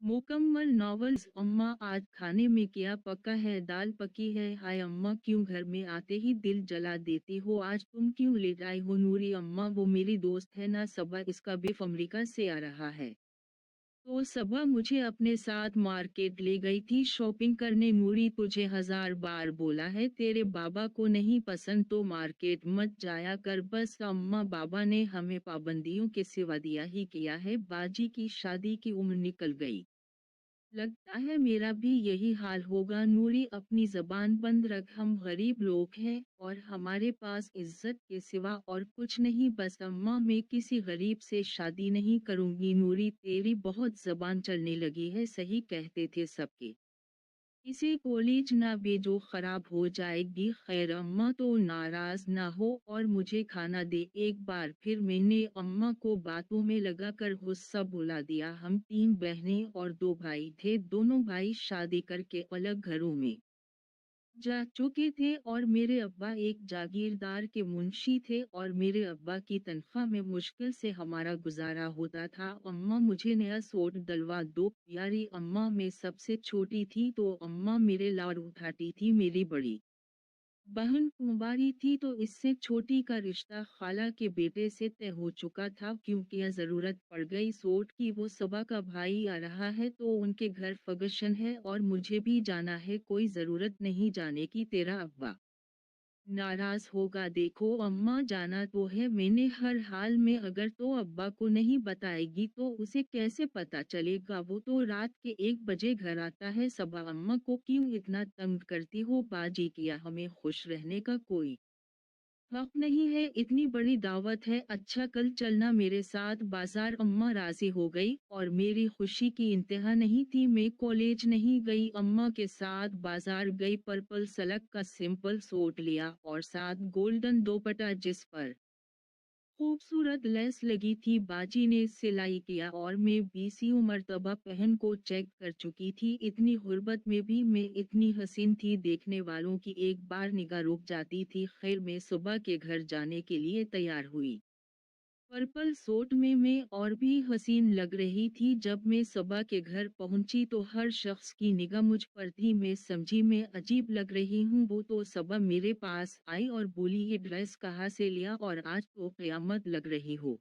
मुकम्मल नॉवेल्स। अम्मा आज खाने में क्या पका है? दाल पकी है। हाय अम्मा, क्यों घर में आते ही दिल जला देती हो? आज तुम क्यों लेट आई हो? नूरी अम्मा, वो मेरी दोस्त है ना सबा, इसका बेफ अमेरिका से आ रहा है। तो सबा मुझे अपने साथ मार्केट ले गई थी शॉपिंग करने। नूरी, तुझे 1000 बार बोला है तेरे बाबा को नहीं पसंद तो मार्केट मत जाया कर। बस अम्मा, बाबा ने हमें पाबंदियों के सिवा दिया ही किया है। बाजी की शादी की उम्र निकल गई। लगता है मेरा भी यही हाल होगा। नूरी, अपनी जबान बंद रख। हम गरीब लोग हैं और हमारे पास इज्जत के सिवा और कुछ नहीं। बस अम्मा, मैं किसी गरीब से शादी नहीं करूंगी। नूरी, तेरी बहुत जबान चलने लगी है, सही कहते थे सबके। इसे कॉलेज ना भेजो, खराब हो जाएगी। खैर अम्मा, तो नाराज ना हो और मुझे खाना दे। एक बार फिर मैंने अम्मा को बातों में लगाकर गुस्सा बुला दिया। हम 3 बहनें और 2 भाई थे। दोनों भाई शादी करके अलग घरों में जा चुके थे और मेरे अब्बा एक जागीरदार के मुंशी थे और मेरे अब्बा की तनख्वाह में मुश्किल से हमारा गुजारा होता था। अम्मा, मुझे नया सूट डलवा दो। प्यारी अम्मा, मैं सबसे छोटी थी तो अम्मा मेरे लाड उठाती थी। मेरी बड़ी बहन कुंवारी थी तो इससे छोटी का रिश्ता खाला के बेटे से तय हो चुका था। क्योंकि यह जरूरत पड़ गई सूट की, वो सबा का भाई आ रहा है तो उनके घर फंक्शन है और मुझे भी जाना है। कोई जरूरत नहीं जाने की, तेरा अब्बा नाराज होगा। देखो अम्मा, जाना तो है मैंने हर हाल में। अगर तो अब्बा को नहीं बताएगी तो उसे कैसे पता चलेगा? वो तो रात के 1 बजे घर आता है। सबा अम्मा को क्यों इतना तंग करती हो? बाजी, किया हमें खुश रहने का कोई हक नहीं है? इतनी बड़ी दावत है। अच्छा, कल चलना मेरे साथ बाजार। अम्मा राजी हो गई और मेरी खुशी की इंतहा नहीं थी। मैं कॉलेज नहीं गई, अम्मा के साथ बाजार गई। पर्पल सलक का सिंपल सूट लिया और साथ गोल्डन दोपट्टा जिस पर खूबसूरत लेस लगी थी। बाजी ने सिलाई किया और मैं 20 मर्तबा पहन को चेक कर चुकी थी। इतनी गुर्बत में भी मैं इतनी हसीन थी, देखने वालों की एक बार निगाह रुक जाती थी। खैर, मैं सुबह के घर जाने के लिए तैयार हुई। पर्पल सूट में मैं और भी हसीन लग रही थी। जब मैं सुबह के घर पहुंची तो हर शख्स की निगाह मुझ पर थी। मैं समझी मैं अजीब लग रही हूँ। वो तो सुबह मेरे पास आई और बोली, ये ड्रेस कहाँ से लिया और आज तो क़यामत लग रही हो।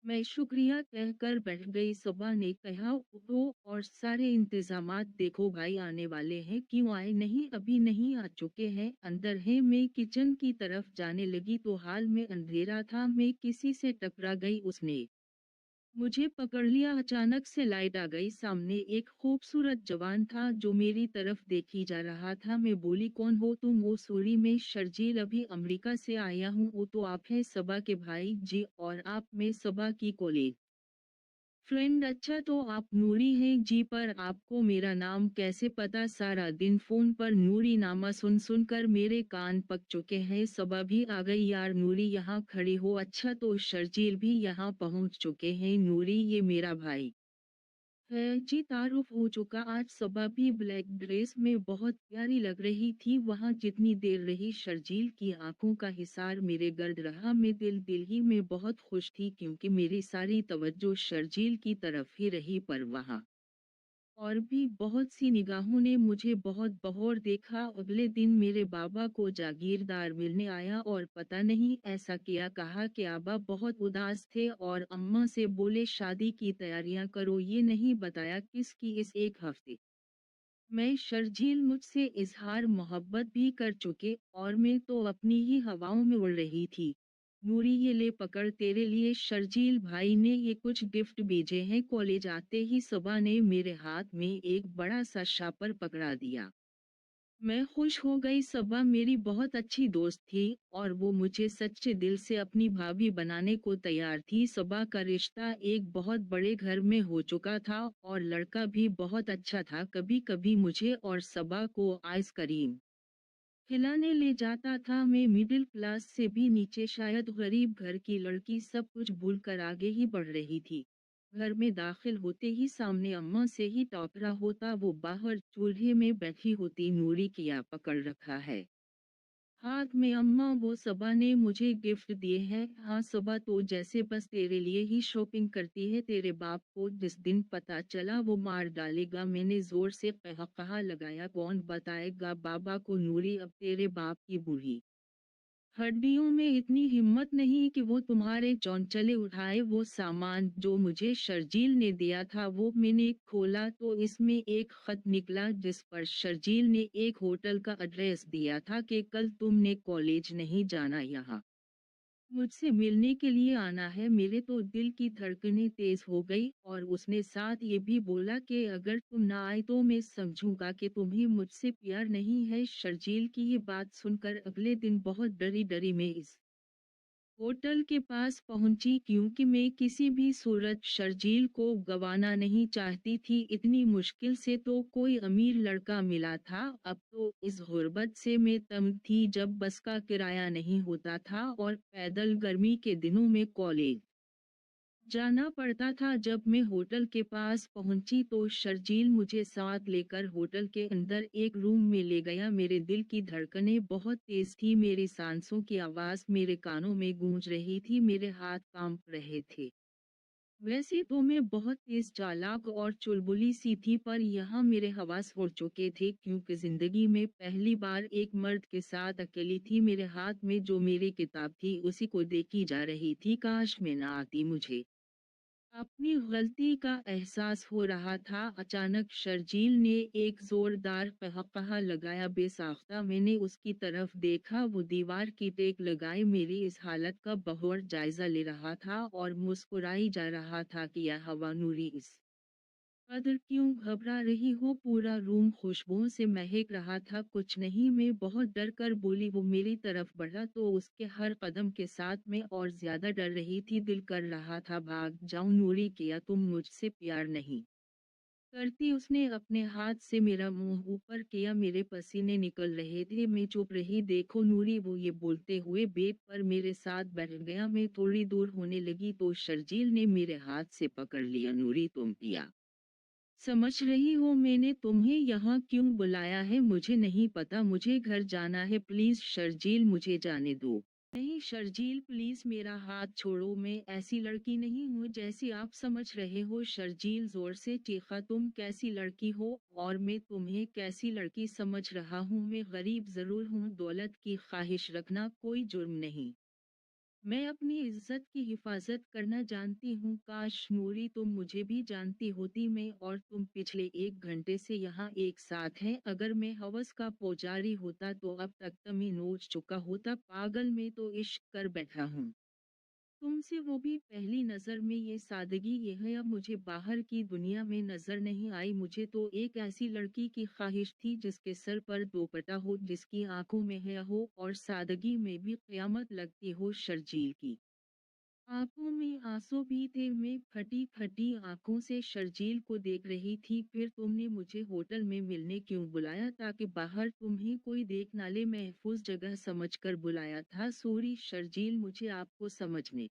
मैं शुक्रिया कहकर बैठ गई। सुबह ने कहा, उठो और सारे इंतजामात देखो, भाई आने वाले हैं। क्यों आए नहीं? अभी नहीं, आ चुके हैं, अंदर है। मैं किचन की तरफ जाने लगी तो हाल में अंधेरा था। मैं किसी से टकरा गई, उसने मुझे पकड़ लिया। अचानक से लाइट आ गई। सामने एक खूबसूरत जवान था जो मेरी तरफ देखी जा रहा था। मैं बोली, कौन हो तुम? वो, सॉरी मैं शर्जील, अभी अमेरिका से आया हूँ। वो तो आप हैं सबा के भाई? जी, और आप? मैं सबा की कॉलेज फ्रेंड। अच्छा, तो आप नूरी हैं? जी, पर आपको मेरा नाम कैसे पता? सारा दिन फोन पर नूरी नामा सुन सुन कर मेरे कान पक चुके हैं। सबा भी आ गई। यार नूरी, यहाँ खड़ी हो। अच्छा, तो शर्जील भी यहाँ पहुँच चुके हैं। नूरी, ये मेरा भाई है जी। तारुफ हो चुका। आज सुबह भी ब्लैक ड्रेस में बहुत प्यारी लग रही थी। वहाँ जितनी देर रही शर्जील की आंखों का हिसार मेरे गर्द रहा। मैं दिल ही में बहुत खुश थी क्योंकि मेरी सारी तवज्जो शर्जील की तरफ ही रही। पर वहाँ और भी बहुत सी निगाहों ने मुझे बहुत बहौर देखा। अगले दिन मेरे बाबा को जागीरदार मिलने आया और पता नहीं ऐसा किया, कहा कि आबा बहुत उदास थे और अम्मा से बोले शादी की तैयारियां करो। ये नहीं बताया किसकी। इस एक हफ्ते मैं शर्जील मुझसे इजहार मोहब्बत भी कर चुके और मैं तो अपनी ही हवाओं में उड़ रही थी। नूरी, ये ले पकड़, तेरे लिए शर्जील भाई ने ये कुछ गिफ्ट भेजे हैं। कॉलेज आते ही सुबह ने मेरे हाथ में एक बड़ा सा शापर पकड़ा दिया। मैं खुश हो गई। सबा मेरी बहुत अच्छी दोस्त थी और वो मुझे सच्चे दिल से अपनी भाभी बनाने को तैयार थी। सबा का रिश्ता एक बहुत बड़े घर में हो चुका था और लड़का भी बहुत अच्छा था। कभी कभी मुझे और सबा को आइसक्रीम खिलाने ले जाता था। मैं मिडिल क्लास से भी नीचे, शायद गरीब घर की लड़की, सब कुछ भूलकर आगे ही बढ़ रही थी। घर में दाखिल होते ही सामने अम्मा से ही टोकरा होता। वो बाहर चूल्हे में बैठी होती, नूरी, किया पकड़ रखा है? हाथ में अम्मा वो सबा ने मुझे गिफ्ट दिए हैं। हाँ सबा तो जैसे बस तेरे लिए ही शॉपिंग करती है, तेरे बाप को जिस दिन पता चला वो मार डालेगा। मैंने जोर से कहा लगाया, कौन बताएगा बाबा को नूरी, अब तेरे बाप की बूढ़ी हड्डियों में इतनी हिम्मत नहीं कि वो तुम्हारे चौंचले उठाए। वो सामान जो मुझे शर्जील ने दिया था वो मैंने खोला तो इसमें एक खत निकला जिस पर शर्जील ने एक होटल का एड्रेस दिया था कि कल तुमने कॉलेज नहीं जाना, यहाँ मुझसे मिलने के लिए आना है। मेरे तो दिल की धड़कनें तेज हो गई और उसने साथ ये भी बोला कि अगर तुम ना आए तो मैं समझूंगा कि तुम्हें मुझसे प्यार नहीं है। शर्जील की ये बात सुनकर अगले दिन बहुत डरी डरी मैं इस होटल के पास पहुंची, क्योंकि मैं किसी भी सूरत शर्जील को गंवाना नहीं चाहती थी। इतनी मुश्किल से तो कोई अमीर लड़का मिला था। अब तो इस गुर्बत से मैं तंग थी जब बस का किराया नहीं होता था और पैदल गर्मी के दिनों में कॉलेज जाना पड़ता था। जब मैं होटल के पास पहुंची तो शर्जील मुझे साथ लेकर होटल के अंदर एक रूम में ले गया। मेरे दिल की धड़कनें बहुत तेज थी, मेरी सांसों की आवाज मेरे कानों में गूंज रही थी, मेरे हाथ कांप रहे थे। वैसे तो मैं बहुत तेज चालाक और चुलबुली सी थी, पर यहाँ मेरे हवास उड़ चुके थे, क्योंकि जिंदगी में पहली बार एक मर्द के साथ अकेली थी। मेरे हाथ में जो मेरी किताब थी उसी को देखी जा रही थी। काश मैं ना आती, मुझे अपनी गलती का एहसास हो रहा था। अचानक शर्जील ने एक जोरदार कहा लगाया। बेसाख्ता मैंने उसकी तरफ देखा, वो दीवार की टेक लगाए मेरी इस हालत का बहुत जायजा ले रहा था और मुस्कुराई जा रहा था कि यह हवा नूरी, इस कदर क्यों घबरा रही हो? पूरा रूम खुशबुओं से महक रहा था। कुछ नहीं, मैं बहुत डर कर बोली। वो मेरी तरफ बढ़ा तो उसके हर कदम के साथ मैं और ज्यादा डर रही थी। दिल कर रहा था भाग जाऊं। नूरी, किया तुम मुझसे प्यार नहीं करती? उसने अपने हाथ से मेरा मुंह ऊपर किया, मेरे पसीने निकल रहे थे। मैं चुप रही। देखो नूरी, वो ये बोलते हुए बेड पर मेरे साथ बैठ गया। मैं थोड़ी दूर होने लगी तो शर्जील ने मेरे हाथ से पकड़ लिया। नूरी, तुम पिया समझ रही हो मैंने तुम्हें यहाँ क्यों बुलाया है? मुझे नहीं पता, मुझे घर जाना है। प्लीज शर्जील, मुझे जाने दो। नहीं शर्जील प्लीज, मेरा हाथ छोड़ो। मैं ऐसी लड़की नहीं हूँ जैसी आप समझ रहे हो। शर्जील जोर से चीखा। तुम कैसी लड़की हो और मैं तुम्हें कैसी लड़की समझ रहा हूँ? मैं गरीब जरूर हूँ, दौलत की ख्वाहिश रखना कोई जुर्म नहीं। मैं अपनी इज्जत की हिफाजत करना जानती हूँ। काश नूरी तुम मुझे भी जानती होती। मैं और तुम पिछले 1 घंटे से यहाँ एक साथ हैं। अगर मैं हवस का पुजारी होता तो अब तक तुम्हें नोच चुका होता। पागल, मैं तो इश्क कर बैठा हूँ तुमसे, वो भी पहली नजर में। ये सादगी, ये है, अब मुझे बाहर की दुनिया में नजर नहीं आई। मुझे तो एक ऐसी लड़की की ख्वाहिश थी जिसके सर पर दोपट्टा हो, जिसकी आंखों में हया हो और सादगी में भी क़यामत लगती हो। शर्जील की आंखों में आंसू भी थे। मैं फटी फटी आंखों से शर्जील को देख रही थी। फिर तुमने मुझे होटल में मिलने क्यों बुलाया? ताकि बाहर तुम्हें कोई देख ना ले, महफूज जगह समझकर बुलाया था। सॉरी शर्जील, मुझे आपको समझने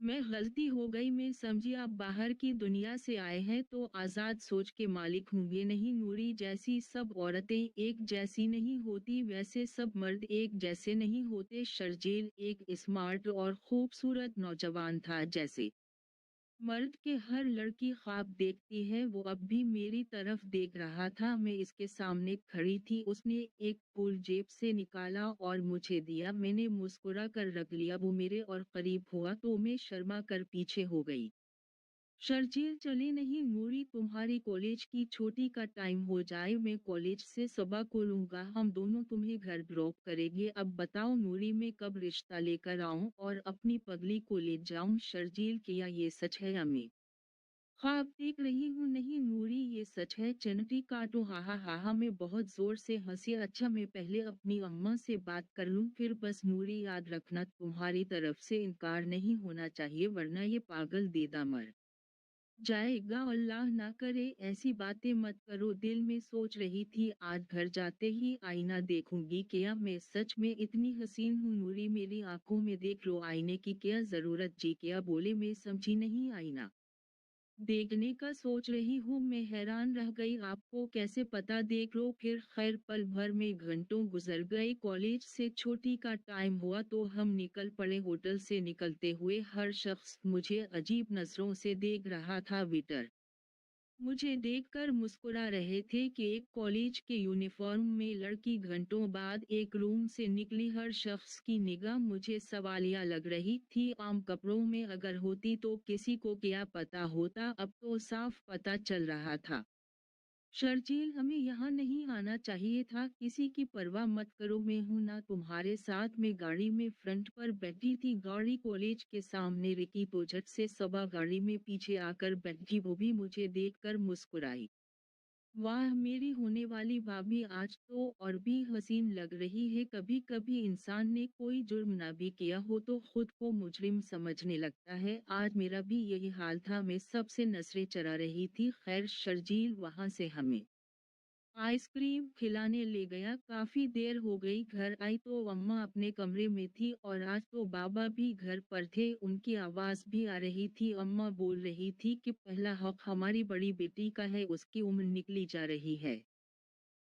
मैं गलती हो गई। मैं समझी आप बाहर की दुनिया से आए हैं तो आजाद सोच के मालिक होंगे। नहीं नूरी, जैसी सब औरतें एक जैसी नहीं होती वैसे सब मर्द एक जैसे नहीं होते। शर्जील एक स्मार्ट और खूबसूरत नौजवान था, जैसे मर्द के हर लड़की ख्वाब देखती है। वो अब भी मेरी तरफ देख रहा था। मैं इसके सामने खड़ी थी। उसने एक फूल जेब से निकाला और मुझे दिया। मैंने मुस्कुरा कर रख लिया। वो मेरे और करीब हुआ तो मैं शर्मा कर पीछे हो गई। शर्जील, चले नहीं नूरी, तुम्हारी कॉलेज की छुट्टी का टाइम हो जाए, मैं कॉलेज से सुबह को लूंगा। हम दोनों तुम्हें घर ड्रॉप करेंगे। अब बताओ नूरी, मैं कब रिश्ता लेकर आऊं और अपनी पगली को ले जाऊं? शर्जील, किया ये सच है या मैं ख्वाब देख रही हूँ? नहीं नूरी, ये सच है। चनटी काटो। हा हा हा हा, मैं बहुत जोर से हंसी। अच्छा, मैं पहले अपनी अम्मा से बात कर लूं फिर। बस नूरी, याद रखना तुम्हारी तरफ से इनकार नहीं होना चाहिए, वरना ये पागल देदा मर जाएगा। अल्लाह ना करे ऐसी बातें मत करो। दिल में सोच रही थी आज घर जाते ही आईना देखूंगी। क्या मैं सच में इतनी हसीन हूँ? नूरी, मेरी आंखों में देख लो, आईने की क्या जरूरत? जी क्या बोले, मैं समझी नहीं। आईना देखने का सोच रही हूँ, मैं हैरान रह गई। आपको कैसे पता? देख लो फिर। खैर, पल भर में घंटों गुजर गए। कॉलेज से छुट्टी का टाइम हुआ तो हम निकल पड़े। होटल से निकलते हुए हर शख्स मुझे अजीब नजरों से देख रहा था। वेटर मुझे देखकर मुस्कुरा रहे थे कि एक कॉलेज के यूनिफॉर्म में लड़की। घंटों बाद एक रूम से निकली। हर शख्स की निगाह मुझे सवालिया लग रही थी। आम कपड़ों में अगर होती तो किसी को क्या पता होता, अब तो साफ पता चल रहा था। शर्जील, हमें यहाँ नहीं आना चाहिए था। किसी की परवाह मत करो, मैं हूं ना तुम्हारे साथ। में गाड़ी में फ्रंट पर बैठी थी। गाड़ी कॉलेज के सामने रुकी तो झट से सबा गाड़ी में पीछे आकर बैठी। वो भी मुझे देखकर मुस्कुराई। वाह, मेरी होने वाली भाभी आज तो और भी हसीन लग रही है। कभी कभी इंसान ने कोई जुर्म ना भी किया हो तो खुद को मुजरिम समझने लगता है। आज मेरा भी यही हाल था। मैं सबसे नजरें चरा रही थी। खैर, शर्जील वहां से हमें आइसक्रीम खिलाने ले गया। काफी देर हो गई। घर आई तो अम्मा अपने कमरे में थी और आज तो बाबा भी घर पर थे। उनकी आवाज भी आ रही थी। अम्मा बोल रही थी कि पहला हक हमारी बड़ी बेटी का है, उसकी उम्र निकली जा रही है।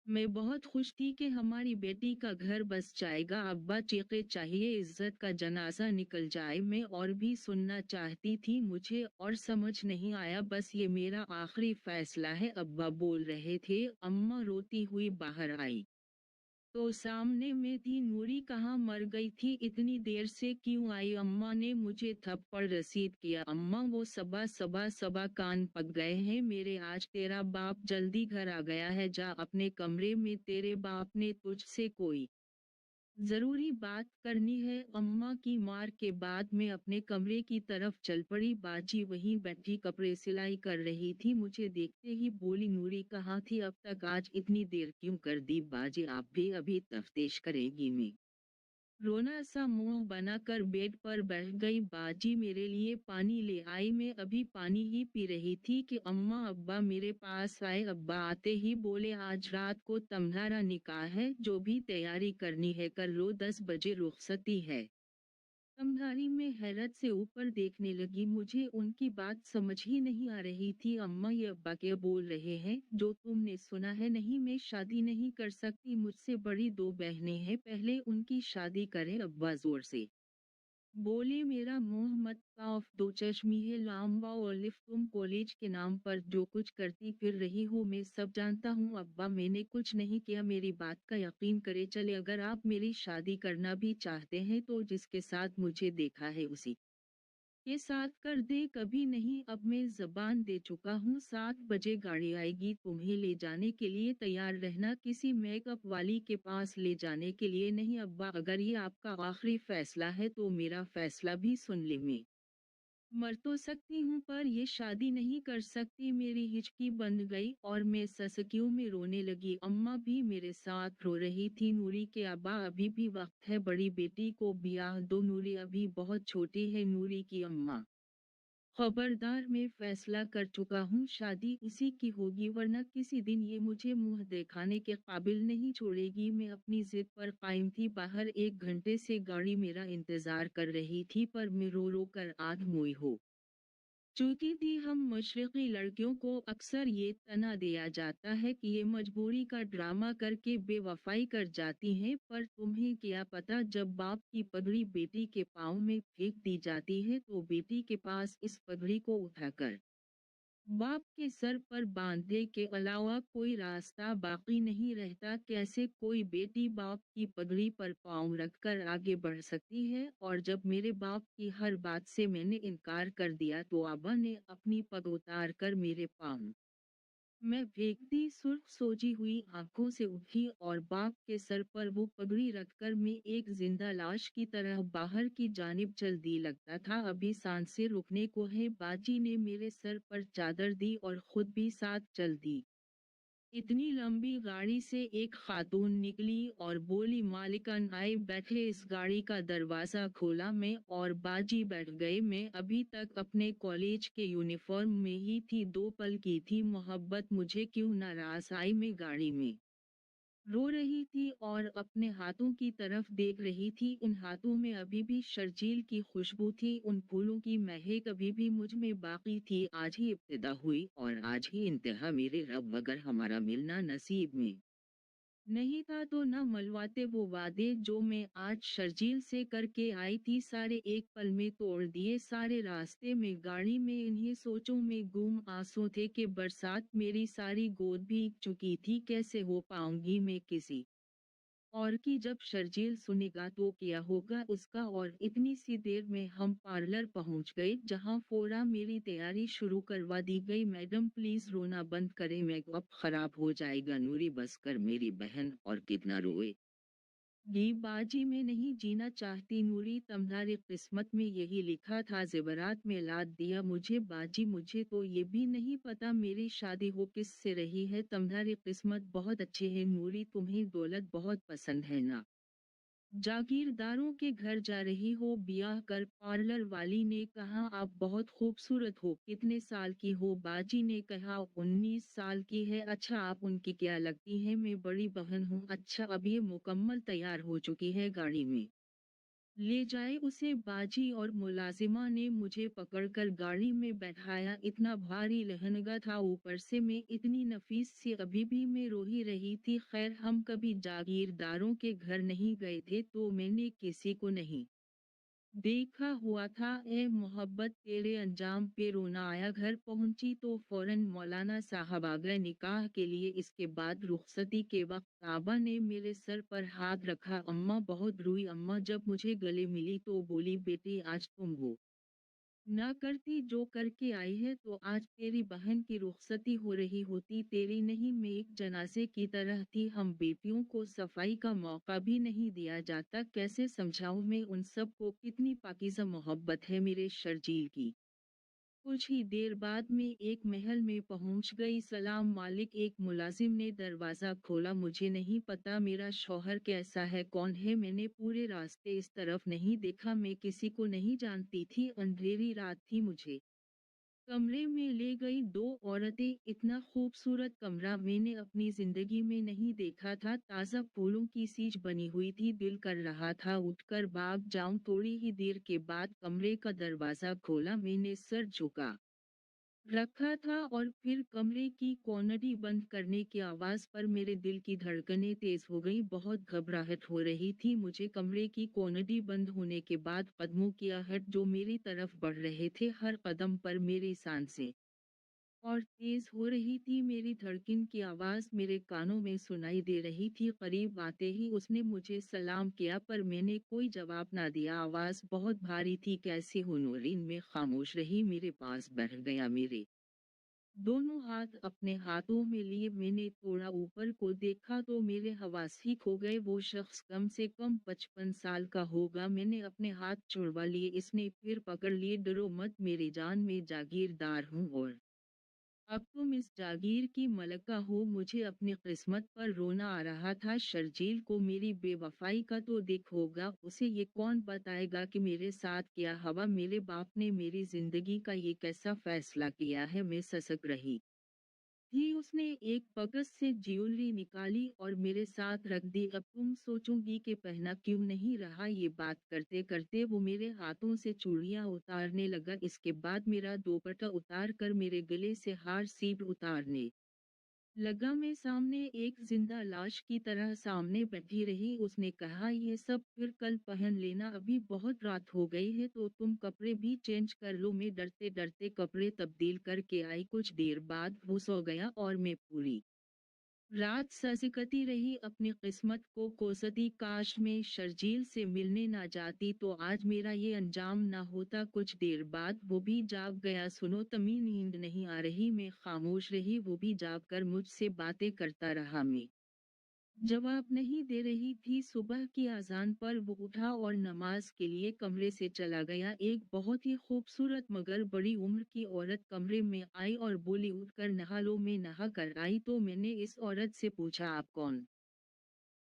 मैं बहुत खुश थी कि हमारी बेटी का घर बस जाएगा। अब्बा चीखे, चाहिए इज्जत का जनाजा निकल जाए। मैं और भी सुनना चाहती थी। मुझे और समझ नहीं आया, बस ये मेरा आखिरी फैसला है। अब्बा बोल रहे थे। अम्मा रोती हुई बाहर आई तो सामने में थी नूरी। कहाँ मर गई थी? इतनी देर से क्यों आई? अम्मा ने मुझे थप्पड़ रसीद किया। अम्मा, वो सबा सबा सबा कान पक गए हैं मेरे। आज तेरा बाप जल्दी घर आ गया है। जा अपने कमरे में, तेरे बाप ने तुझसे कोई जरूरी बात करनी है। अम्मा की मार के बाद मैं अपने कमरे की तरफ चल पड़ी। बाजी वहीं बैठी कपड़े सिलाई कर रही थी। मुझे देखते ही बोली, नूरी कहाँ थी अब तक? आज इतनी देर क्यों कर दी? बाजी, आप भी अभी तफ्तीश करेगी? मैं रोना सा मुंह बनाकर बेड पर बैठ गई। बाजी मेरे लिए पानी ले आई। मैं अभी पानी ही पी रही थी कि अम्मा अब्बा मेरे पास आए। अब्बा आते ही बोले, आज रात को तुम्हारा निकाह है, जो भी तैयारी करनी है कर लो, 10 बजे रुखसती है। कमधारी में हैरत से ऊपर देखने लगी। मुझे उनकी बात समझ ही नहीं आ रही थी। अम्मा, ये अब्बा क्या बोल रहे हैं? जो तुमने सुना है। नहीं, मैं शादी नहीं कर सकती। मुझसे बड़ी 2 बहनें हैं, पहले उनकी शादी करें। अब्बा जोर से बोले, मेरा मुंह मत पाफ। दो चश्मी है लामवा ओलिफ। तुम कॉलेज के नाम पर जो कुछ करती फिर रही हो, मैं सब जानता हूँ। अब्बा, मैंने कुछ नहीं किया। मेरी बात का यकीन करे चले। अगर आप मेरी शादी करना भी चाहते हैं तो जिसके साथ मुझे देखा है उसी के साथ कर दे। कभी नहीं, अब मैं जबान दे चुका हूँ। 7 बजे गाड़ी आएगी, तुम्हें ले जाने के लिए तैयार रहना। किसी मेकअप वाली के पास ले जाने के लिए नहीं। अब्बा, अगर ये आपका आखिरी फैसला है तो मेरा फैसला भी सुन ले। मैं मर तो सकती हूँ पर ये शादी नहीं कर सकती। मेरी हिचकी बंद गई और मैं ससकियों में रोने लगी। अम्मा भी मेरे साथ रो रही थी। नूरी के अब्बा, अभी भी वक्त है, बड़ी बेटी को ब्याह दो। नूरी अभी बहुत छोटी है। नूरी की अम्मा, खबरदार, मैं फैसला कर चुका हूँ, शादी इसी की होगी, वरना किसी दिन ये मुझे मुंह दिखाने के काबिल नहीं छोड़ेगी। मैं अपनी जिद पर कायम थी। बाहर 1 घंटे से गाड़ी मेरा इंतजार कर रही थी पर मैं रो रो कर आध मोई हो चुकी थी। हम मशरक़ी लड़कियों को अक्सर ये तना दिया जाता है कि ये मजबूरी का ड्रामा करके बेवफाई कर जाती हैं, पर तुम्हें क्या पता, जब बाप की पगड़ी बेटी के पाँव में फेंक दी जाती है तो बेटी के पास इस पगड़ी को उठाकर बाप के सर पर बांधने के अलावा कोई रास्ता बाकी नहीं रहता। कैसे कोई बेटी बाप की पगड़ी पर पाँव रखकर आगे बढ़ सकती है? और जब मेरे बाप की हर बात से मैंने इनकार कर दिया तो अब्बा ने अपनी पग उतार कर मेरे पाँव मैं भीगती सुर्ख सोजी हुई आंखों से उठी और बाप के सर पर वो पगड़ी रखकर मैं एक जिंदा लाश की तरह बाहर की जानिब चल दी। लगता था अभी सांसें रुकने को है। बाजी ने मेरे सर पर चादर दी और खुद भी साथ चल दी। इतनी लंबी गाड़ी से एक खातून निकली और बोली, मालिकन आए बैठे। इस गाड़ी का दरवाज़ा खोला मैं और बाजी बैठ गए। मैं अभी तक अपने कॉलेज के यूनिफॉर्म में ही थी। 2 पल की थी मोहब्बत, मुझे क्यों नाराज आई। मैं गाड़ी में रो रही थी और अपने हाथों की तरफ देख रही थी। उन हाथों में अभी भी शर्जील की खुशबू थी, उन फूलों की महक अभी भी मुझ में बाकी थी। आज ही इब्तिदा हुई और आज ही इंतहा, मेरे रब, मगर हमारा मिलना नसीब में नहीं था तो न मलवाते वो वादे जो मैं आज शर्जील से करके आई थी। सारे एक पल में तोड़ दिए, सारे रास्ते में, गाड़ी में, इन्हीं सोचों में गुम आंसू थे कि बरसात मेरी सारी गोद भीग चुकी थी। कैसे हो पाऊंगी मैं किसी और कि जब शर्जील सुनेगा तो क्या होगा उसका। और इतनी सी देर में हम पार्लर पहुंच गए, जहां फोरा मेरी तैयारी शुरू करवा दी गई। मैडम प्लीज रोना बंद करें, मेकअप खराब हो जाएगा। नूरी बस कर मेरी बहन, और कितना रोए ये बाजी, में नहीं जीना चाहती नूरी, तुम्हारी किस्मत में यही लिखा था। जेवरात में लाद दिया मुझे बाजी, मुझे तो ये भी नहीं पता मेरी शादी हो किस से रही है। तुम्हारी किस्मत बहुत अच्छी है नूरी, तुम्हें दौलत बहुत पसंद है ना। जागीरदारों के घर जा रही हो ब्याह कर, पार्लर वाली ने कहा। आप बहुत खूबसूरत हो, कितने साल की हो? बाजी ने कहा 19 साल की है। अच्छा, आप उनकी क्या लगती हैं? मैं बड़ी बहन हूँ। अच्छा, अब ये मुकम्मल तैयार हो चुकी है, गाड़ी में ले जाए उसे। बाजी और मुलाजिमा ने मुझे पकड़कर गाड़ी में बैठाया। इतना भारी लहंगा था, ऊपर से मैं इतनी नफीस सी, अभी भी मैं रो ही रही थी। खैर, हम कभी जागीरदारों के घर नहीं गए थे तो मैंने किसी को नहीं देखा हुआ था। ए मोहब्बत, तेरे अंजाम पे रोना आया। घर पहुंची तो फौरन मौलाना साहब आ गए निकाह के लिए। इसके बाद रुखसती के वक्त ताबा ने मेरे सर पर हाथ रखा। अम्मा बहुत रोई। अम्मा जब मुझे गले मिली तो बोली, बेटी आज तुम वो ना करती जो करके आई है तो आज तेरी बहन की रुखसती हो रही होती, तेरी नहीं। मैं एक जनाजे की तरह थी, हम बेटियों को सफाई का मौका भी नहीं दिया जाता। कैसे समझाऊं मैं उन सब को कितनी पाकीज़ा मोहब्बत है मेरे शर्जील की। कुछ ही देर बाद में एक महल में पहुंच गई। सलाम मालिक, एक मुलाजिम ने दरवाज़ा खोला। मुझे नहीं पता मेरा शौहर कैसा है, कौन है। मैंने पूरे रास्ते इस तरफ नहीं देखा, मैं किसी को नहीं जानती थी। अंधेरी रात थी। मुझे कमरे में ले गई दो औरतें। इतना खूबसूरत कमरा मैंने अपनी जिंदगी में नहीं देखा था। ताज़ा फूलों की सीज बनी हुई थी, दिल कर रहा था उठकर भाग जाऊं। थोड़ी ही देर के बाद कमरे का दरवाज़ा खोला, मैंने सर झुका रखा था और फिर कमरे की कोनडी बंद करने की आवाज पर मेरे दिल की धड़कनें तेज हो गई। बहुत घबराहट हो रही थी मुझे। कमरे की कोनडी बंद होने के बाद कदमों की आहट जो मेरी तरफ बढ़ रहे थे, हर कदम पर मेरी सांसें और तेज हो रही थी। मेरी धड़कन की आवाज मेरे कानों में सुनाई दे रही थी। करीब आते ही उसने मुझे सलाम किया पर मैंने कोई जवाब ना दिया। आवाज बहुत भारी थी। कैसे हो नूरीन? में खामोश रही। मेरे पास बैठ गया, मेरे दोनों हाथ अपने हाथों में लिए। मैंने थोड़ा ऊपर को देखा तो मेरे हवासी खो गए। वो शख्स कम से कम 55 साल का होगा। मैंने अपने हाथ छुड़वा लिए। इसने फिर पकड़ लिए। डरो मत मेरी जान, मैं जागीरदार हूँ और अब तुम इस जागीर की मलका हो। मुझे अपनी किस्मत पर रोना आ रहा था। शर्जील को मेरी बेवफाई का तो दिख होगा, उसे ये कौन बताएगा कि मेरे साथ क्या हवा। मेरे बाप ने मेरी जिंदगी का ये कैसा फैसला किया है। मैं ससक रही थी। उसने एक बकस से ज्वेलरी निकाली और मेरे साथ रख दी। अब तुम सोचोगी कि पहना क्यों नहीं रहा। ये बात करते करते वो मेरे हाथों से चूड़ियां उतारने लगा। इसके बाद मेरा दोपट्टा उतार कर मेरे गले से हार सीप उतारने लगा। मैं सामने एक जिंदा लाश की तरह सामने बैठी रही। उसने कहा, ये सब फिर कल पहन लेना, अभी बहुत रात हो गई है तो तुम कपड़े भी चेंज कर लो। मैं डरते डरते कपड़े तब्दील करके आई। कुछ देर बाद वो सो गया और मैं पूरी रात सजगती रही, अपनी किस्मत को कोसती। काश मैं शर्जील से मिलने ना जाती तो आज मेरा ये अंजाम ना होता। कुछ देर बाद वो भी जाग गया। सुनो तमी, नींद नहीं आ रही। मैं खामोश रही, वो भी जाग कर मुझसे बातें करता रहा। मैं जवाब नहीं दे रही थी। सुबह की अजान पर वो उठा और नमाज के लिए कमरे से चला गया। एक बहुत ही खूबसूरत मगर बड़ी उम्र की औरत कमरे में आई और बोली, उठकर नहा लो। मैं नहा कर आई तो मैंने इस औरत से पूछा, आप कौन?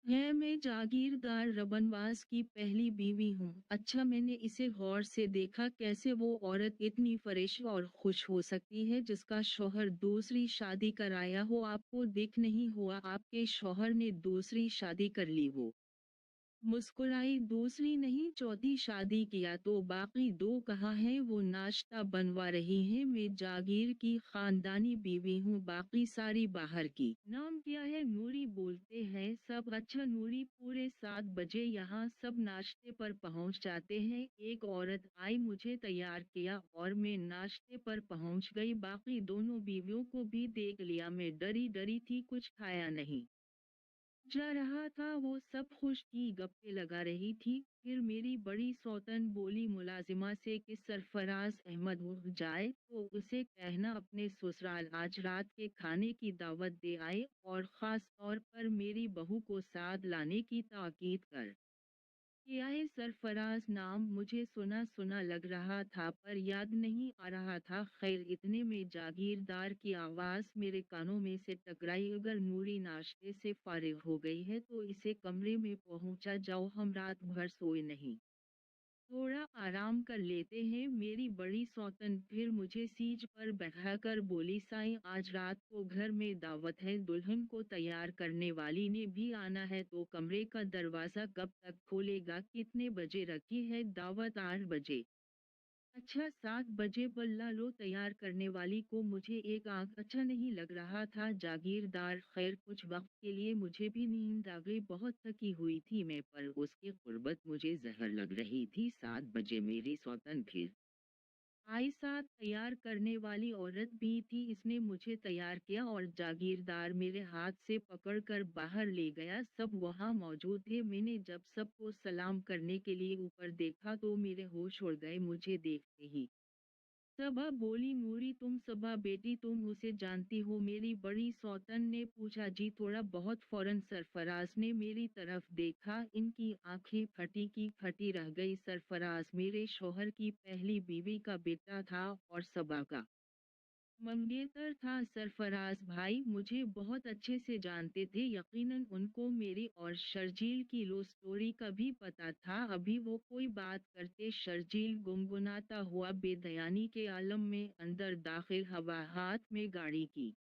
है, मैं जागीरदार रबनवास की पहली बीवी हूँ। अच्छा, मैंने इसे गौर से देखा, कैसे वो औरत इतनी फरेश और खुश हो सकती है जिसका शौहर दूसरी शादी कराया हो। आपको दिख नहीं हुआ आपके शौहर ने दूसरी शादी कर ली? वो मुस्कुराई। दूसरी नहीं, चौथी शादी किया तो बाकी दो कहाँ हैं? वो नाश्ता बनवा रही हैं। मैं जागीर की खानदानी बीवी हूँ, बाकी सारी बाहर की। नाम क्या है? नूरी। बोलते हैं सब। अच्छा नूरी, पूरे 7 बजे यहाँ सब नाश्ते पर पहुँच जाते हैं। एक औरत आई, मुझे तैयार किया और मैं नाश्ते पर पहुँच गई। बाकी दोनों बीवियों को भी देख लिया। मैं डरी डरी थी, कुछ खाया नहीं जा रहा था। वो सब खुश की गप्पे लगा रही थी। फिर मेरी बड़ी सौतन बोली मुलाजिमा से कि सरफराज अहमद उठ जाए तो उसे कहना अपने ससुराल आज रात के खाने की दावत दे आए और ख़ास तौर पर मेरी बहू को साथ लाने की ताकीद कर। क्या है सरफराज? नाम मुझे सुना सुना लग रहा था पर याद नहीं आ रहा था। खैर, इतने में जागीरदार की आवाज़ मेरे कानों में से टकराई, अगर नूरी नाश्ते से फारिग हो गई है तो इसे कमरे में पहुंचा जाओ, हम रात भर सोए नहीं, थोड़ा आराम कर लेते हैं। मेरी बड़ी सौतन फिर मुझे सीज पर बैठाकर बोली, साईं आज रात को घर में दावत है, दुल्हन को तैयार करने वाली ने भी आना है, तो कमरे का दरवाज़ा कब तक खोलेगा? कितने बजे रखी है दावत? 8 बजे। अच्छा, 7 बजे बल्ला लो, तैयार करने वाली को मुझे एक आंख अच्छा नहीं लग रहा था। जागीरदार, खैर कुछ वक्त के लिए मुझे भी नींद आ गई, बहुत थकी हुई थी मैं, पर उसकी कुर्बत मुझे जहर लग रही थी। 7 बजे मेरी सौतन फिर आई। साथ तैयार करने वाली औरत भी थी, इसने मुझे तैयार किया और जागीरदार मेरे हाथ से पकड़कर बाहर ले गया। सब वहां मौजूद थे। मैंने जब सबको सलाम करने के लिए ऊपर देखा तो मेरे होश उड़ गए। मुझे देखते ही सबा बोली, नूरी तुम सबा बेटी, तुम उसे जानती हो? मेरी बड़ी सौतन ने पूछा, जी थोड़ा बहुत। फौरन सरफराज ने मेरी तरफ देखा, इनकी आंखें फटी की फटी रह गई। सरफराज मेरे शौहर की पहली बीवी का बेटा था और सबा का मंगेतर था। सरफराज भाई मुझे बहुत अच्छे से जानते थे, यकीनन उनको मेरी और शर्जील की लो स्टोरी का भी पता था। अभी वो कोई बात करते, शर्जील गुनगुनाता हुआ बेदयानी के आलम में अंदर दाखिल हवा, हाथ में गाड़ी की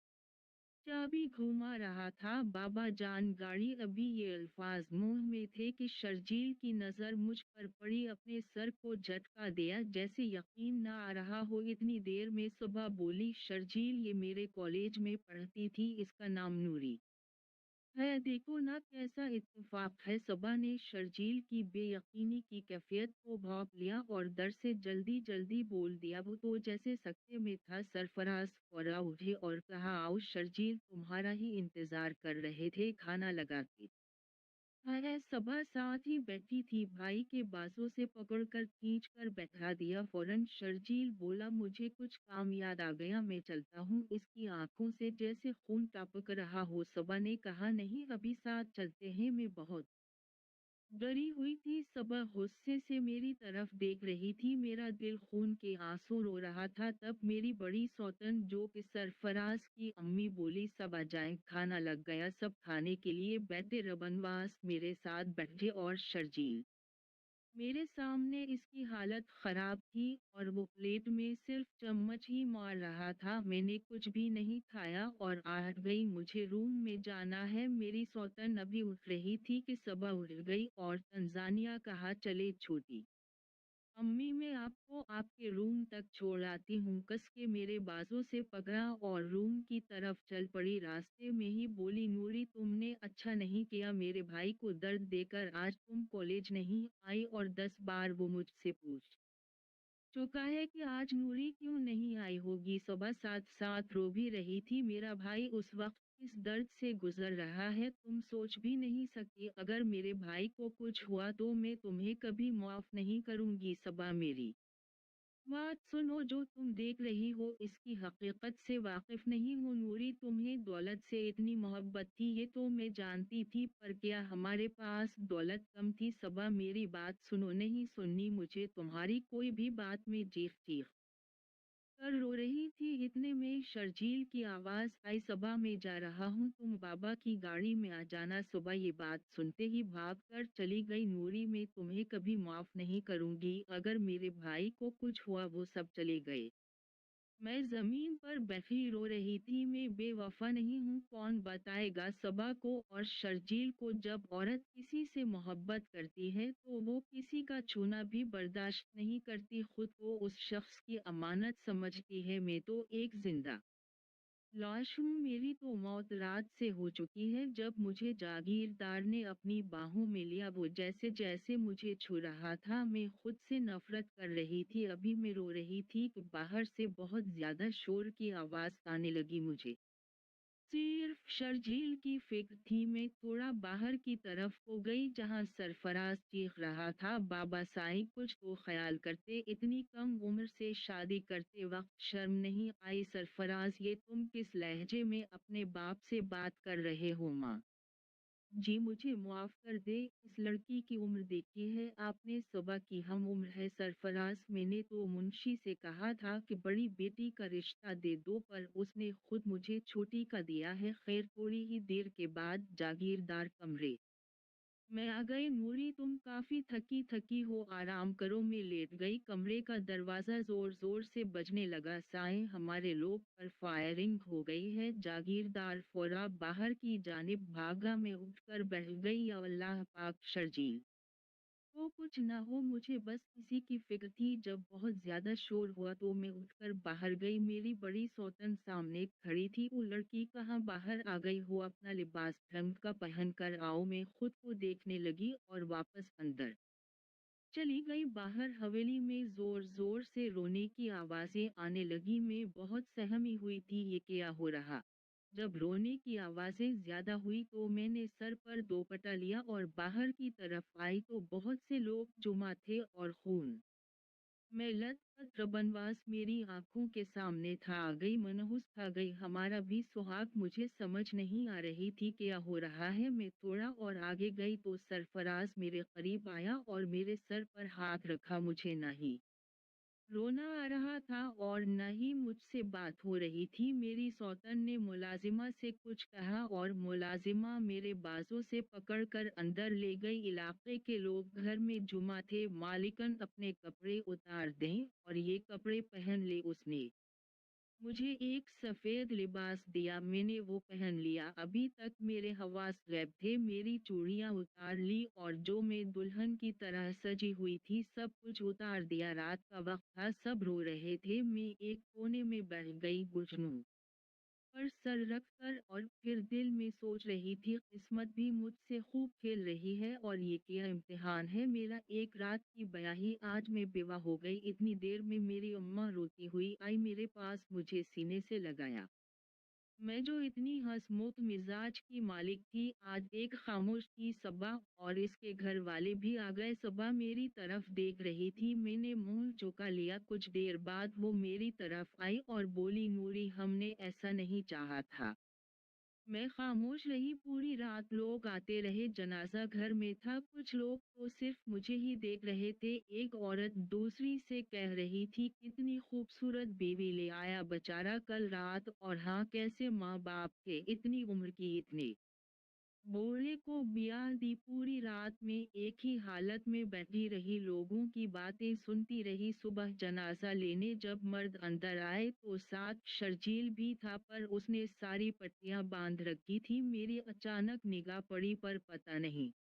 चाबी घुमा रहा था। बाबा जान गाड़ी। अभी ये अल्फाज मुंह में थे कि शर्जील की नज़र मुझ पर पड़ी, अपने सर को झटका दिया, जैसे यकीन ना आ रहा हो। इतनी देर में सुबह बोली, शर्जील ये मेरे कॉलेज में पढ़ती थी, इसका नाम नूरी है, देखो ना कैसा इत्तेफाक है। सबा ने शर्जील की बेयकीनी की कैफियत को भांप लिया और डर से जल्दी जल्दी बोल दिया, वो तो जैसे सकते में था। सरफराज फौरा उठे और कहा, आओ शर्जील, तुम्हारा ही इंतजार कर रहे थे, खाना लगा के। अरे सबा साथ ही बैठी थी, भाई के बाजू से पकड़कर खींच कर बैठा दिया। फौरन शर्जील बोला, मुझे कुछ काम याद आ गया, मैं चलता हूँ। इसकी आंखों से जैसे खून टपक रहा हो। सबा ने कहा, नहीं अभी साथ चलते हैं, मैं बहुत डरी हुई थी। सबा गुस्से से मेरी तरफ देख रही थी, मेरा दिल खून के आंसू रो रहा था। तब मेरी बड़ी सौतन जो कि सरफराज की अम्मी बोली, सब आ जाए, खाना लग गया। सब खाने के लिए बैठे। रबनवास मेरे साथ बैठे और शर्जील मेरे सामने। इसकी हालत खराब थी और वो प्लेट में सिर्फ चम्मच ही मार रहा था। मैंने कुछ भी नहीं खाया और आहट गई, मुझे रूम में जाना है। मेरी सौतन अभी उठ रही थी कि सबा उठ गई और तंजानिया कहा, चले छोटी अम्मी, मैं आपको आपके रूम तक छोड़ आती हूँ। कस के मेरे बाजू से पकड़ा और रूम की तरफ चल पड़ी। रास्ते में ही बोली, नूरी तुमने अच्छा नहीं किया मेरे भाई को दर्द देकर, आज तुम कॉलेज नहीं आई और 10 बार वो मुझसे पूछ चुका है कि आज नूरी क्यों नहीं आई होगी। सुबह साथ साथ रो भी रही थी। मेरा भाई उस वक्त इस दर्द से गुजर रहा है, तुम सोच भी नहीं सकती। अगर मेरे भाई को कुछ हुआ तो मैं तुम्हें कभी माफ नहीं करूंगी। सबा मेरी बात सुनो, जो तुम देख रही हो इसकी हकीकत से वाकिफ नहीं हो। नूरी तुम्हें दौलत से इतनी मोहब्बत थी ये तो मैं जानती थी, पर क्या हमारे पास दौलत कम थी? सबा मेरी बात सुनो, नहीं सुननी मुझे तुम्हारी कोई भी बात में चीख चीख कर रो रही थी। इतने में शर्जील की आवाज आई, सबा में जा रहा हूँ, तुम बाबा की गाड़ी में आ जाना। सुबह ये बात सुनते ही भाग कर चली गई। नूरी, मैं तुम्हें कभी माफ नहीं करूंगी। अगर मेरे भाई को कुछ हुआ, वो सब चले गए। मैं जमीन पर बैठी रो रही थी। मैं बेवफा नहीं हूँ, कौन बताएगा सबा को और शर्जील को। जब औरत किसी से मोहब्बत करती है तो वो किसी का छूना भी बर्दाश्त नहीं करती, खुद को उस शख्स की अमानत समझती है। मैं तो एक जिंदा लाश हूँ, मेरी तो मौत रात से हो चुकी है। जब मुझे जागीरदार ने अपनी बाहों में लिया, वो जैसे जैसे मुझे छू रहा था, मैं खुद से नफरत कर रही थी। अभी मैं रो रही थी कि बाहर से बहुत ज्यादा शोर की आवाज आने लगी। मुझे सिर्फ शर्जील की फिक्र थी। मैं थोड़ा बाहर की तरफ को गई जहां सरफराज चीख रहा था, बाबा साईं कुछ तो ख्याल करते, इतनी कम उम्र से शादी करते वक्त शर्म नहीं आई? सरफराज, ये तुम किस लहजे में अपने बाप से बात कर रहे हो? माँ जी, मुझे मुआफ कर दे, इस लड़की की उम्र देखी है आपने? सुबह की हम उम्र है सरफराज। मैंने तो मुंशी से कहा था कि बड़ी बेटी का रिश्ता दे दो, पर उसने खुद मुझे छोटी का दिया है। खैर, थोड़ी ही देर के बाद जागीरदार कमरे मैं आ गई। नूरी, तुम काफी थकी थकी हो, आराम करो। मैं लेट गई। कमरे का दरवाजा जोर जोर से बजने लगा। साईं, हमारे लोग पर फायरिंग हो गई है। जागीरदार फौरा बाहर की जानिब भागा। मैं उठकर बैठ गई। या अल्लाह पाक, शर्जील तो कुछ ना हो, मुझे बस इसी की फिक्र थी। जब बहुत ज्यादा शोर हुआ तो मैं उठकर बाहर गई। मेरी बड़ी सौतन सामने खड़ी थी। वो लड़की कहाँ बाहर आ गई हो? अपना लिबास ढंग का पहन कर आओ। मैं खुद को देखने लगी और वापस अंदर चली गई। बाहर हवेली में जोर जोर से रोने की आवाजें आने लगी। मैं बहुत सहमी हुई थी, ये क्या हो रहा? जब रोने की आवाजें ज्यादा हुई तो मैंने सर पर दोपट्टा लिया और बाहर की तरफ आई तो बहुत से लोग जुमा थे और खून मैं लथपथ बनवास मेरी आंखों के सामने था। आ गई, मनहूस खा गई हमारा भी सुहाग। मुझे समझ नहीं आ रही थी क्या हो रहा है। मैं थोड़ा और आगे गई तो सरफराज मेरे करीब आया और मेरे सर पर हाथ रखा। मुझे नहीं रोना आ रहा था और न ही मुझसे बात हो रही थी। मेरी सौतन ने मुलाजिमा से कुछ कहा और मुलाजिमा मेरे बाजों से पकड़कर अंदर ले गई। इलाके के लोग घर में जुमा थे। मालिकन, अपने कपड़े उतार दें और ये कपड़े पहन ले। उसने मुझे एक सफेद लिबास दिया, मैंने वो पहन लिया। अभी तक मेरे हवास गैब थे। मेरी चूड़ियां उतार ली और जो मैं दुल्हन की तरह सजी हुई थी सब कुछ उतार दिया। रात का वक्त था, सब रो रहे थे। मैं एक कोने में बैठ गई, गुजनू पर सर रख कर, और फिर दिल में सोच रही थी, किस्मत भी मुझसे खूब खेल रही है और ये क्या इम्तिहान है मेरा। एक रात की ब्याही, आज मैं बेवा हो गई। इतनी देर में मेरी अम्मा रोती हुई आई मेरे पास, मुझे सीने से लगाया। मैं जो इतनी हंसमुख मिजाज की मालिक थी, आज एक खामोश थी। सबा और इसके घर वाले भी आ गए। सबा मेरी तरफ देख रही थी। मैंने मुंह झुका लिया। कुछ देर बाद वो मेरी तरफ आई और बोली, नूरी, हमने ऐसा नहीं चाहा था। मैं खामोश रही। पूरी रात लोग आते रहे। जनाजा घर में था। कुछ लोग तो सिर्फ मुझे ही देख रहे थे। एक औरत दूसरी से कह रही थी, कितनी खूबसूरत बीवी ले आया बेचारा कल रात। और हाँ, कैसे माँ बाप के, इतनी उम्र की, इतने बूढ़े को ब्याह दी। पूरी रात में एक ही हालत में बैठी रही, लोगों की बातें सुनती रही। सुबह जनाजा लेने जब मर्द अंदर आए तो साथ शर्जील भी था, पर उसने सारी पट्टियां बांध रखी थी। मेरी अचानक निगाह पड़ी, पर पता नहीं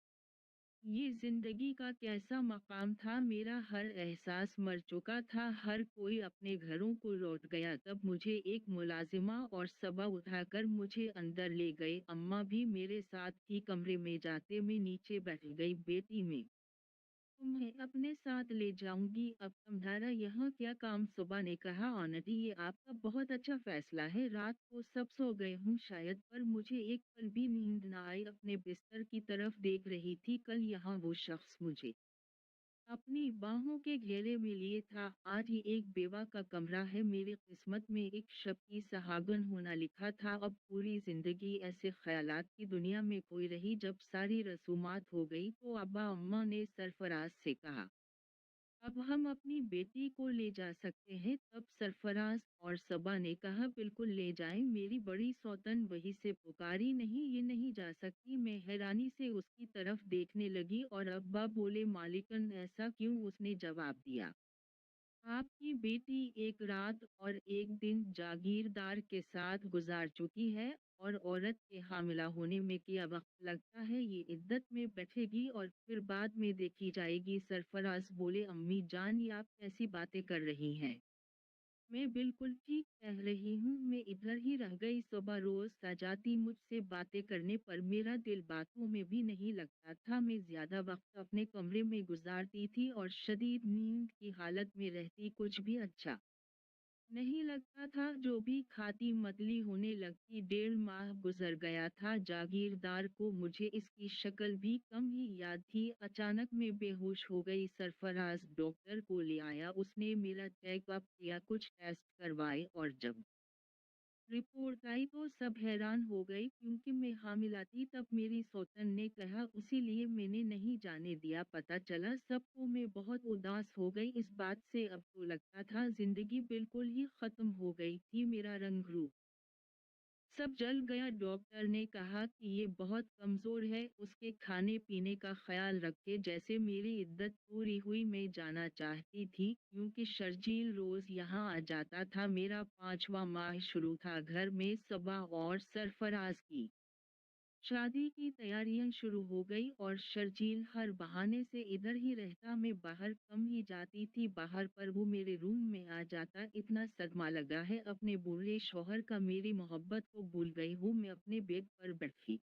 ये जिंदगी का कैसा मकाम था। मेरा हर एहसास मर चुका था। हर कोई अपने घरों को लौट गया। तब मुझे एक मुलाजिमा और सबा उठाकर मुझे अंदर ले गए। अम्मा भी मेरे साथ थी। कमरे में जाते मैं नीचे बैठ गई। बेटी, में तुम्हें अपने साथ ले जाऊंगी। अब तुम्हारा यहाँ क्या काम? सुबह ने कहा, आंटी, ये आपका बहुत अच्छा फैसला है। रात को सब सो गए हूँ शायद, पर मुझे एक पल भी नींद न आई। अपने बिस्तर की तरफ देख रही थी। कल यहाँ वो शख्स मुझे अपनी बाहों के घेरे में लिए था, आज ही एक बेवा का कमरा है। मेरी किस्मत में एक शब की सहागन होना लिखा था। अब पूरी जिंदगी ऐसे ख्यालात की दुनिया में खोई रही। जब सारी रसूमात हो गई तो अब्बा अम्मा ने सरफराज से कहा, अब हम अपनी बेटी को ले जा सकते हैं। तब सरफराज और सबा ने कहा, बिल्कुल ले जाएं। मेरी बड़ी सौतन वहीं से पुकारी, नहीं ये नहीं जा सकती। मैं हैरानी से उसकी तरफ देखने लगी और अब्बा बोले, मालिकन ऐसा क्यों? उसने जवाब दिया, आपकी बेटी एक रात और एक दिन जागीरदार के साथ गुजार चुकी है, और औरत के हामिला होने में क्या वक्त लगता है? ये इद्दत में बैठेगी और फिर बाद में देखी जाएगी। सरफराज बोले, अम्मी जान ये आप कैसी बातें कर रही हैं? मैं बिल्कुल ठीक कह रही हूँ। मैं इधर ही रह गई। सुबह रोज सजाती मुझसे बातें करने पर मेरा दिल बातों में भी नहीं लगता था। मैं ज्यादा वक्त अपने कमरे में गुजारती थी और शदीद नींद की हालत में रहती। कुछ भी अच्छा नहीं लगता था। जो भी खाती मतली होने लगती। 1.5 माह गुजर गया था। जागीरदार को मुझे इसकी शक्ल भी कम ही याद थी। अचानक मैं बेहोश हो गई। सरफराज डॉक्टर को ले आया। उसने मेरा चेकअप किया, कुछ टेस्ट करवाए, और जब रिपोर्ट आई तो सब हैरान हो गई, क्योंकि मैं हामिला थी। तब मेरी सौतन ने कहा, इसीलिए मैंने नहीं जाने दिया। पता चला सबको। मैं बहुत उदास हो गई इस बात से। अब तो लगता था जिंदगी बिल्कुल ही खत्म हो गई थी। मेरा रंग रूप सब जल गया। डॉक्टर ने कहा कि ये बहुत कमज़ोर है, उसके खाने पीने का ख्याल रखे। जैसे मेरी इद्दत पूरी हुई मैं जाना चाहती थी, क्योंकि शर्जील रोज़ यहाँ आ जाता था। मेरा 5वां माह शुरू था। घर में सबा और सरफराज की शादी की तैयारियां शुरू हो गई और शर्जील हर बहाने से इधर ही रहता। मैं बाहर कम ही जाती थी। बाहर पर वो मेरे रूम में आ जाता। इतना सदमा लगा है अपने बूढ़े शौहर का, मेरी मोहब्बत को भूल गई हूँ। मैं अपने बेड पर बैठी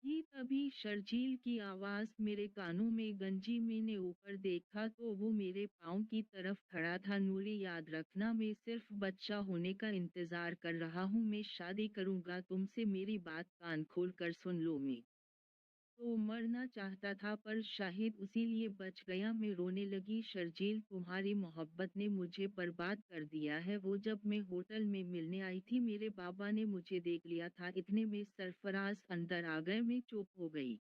ही तभी शर्जील की आवाज मेरे कानों में गंजी। मैंने ऊपर देखा तो वो मेरे पाँव की तरफ खड़ा था। नूरी याद रखना, मैं सिर्फ बच्चा होने का इंतजार कर रहा हूँ। मैं शादी करूंगा तुमसे। मेरी बात कान खोल कर सुन लो। मैं तो मरना चाहता था, पर शाहिद उसीलिए बच गया। मैं रोने लगी, शर्जील तुम्हारी मोहब्बत ने मुझे बर्बाद कर दिया है। वो जब मैं होटल में मिलने आई थी, मेरे बाबा ने मुझे देख लिया था। इतने में सरफराज अंदर आ गए। मैं चुप हो गई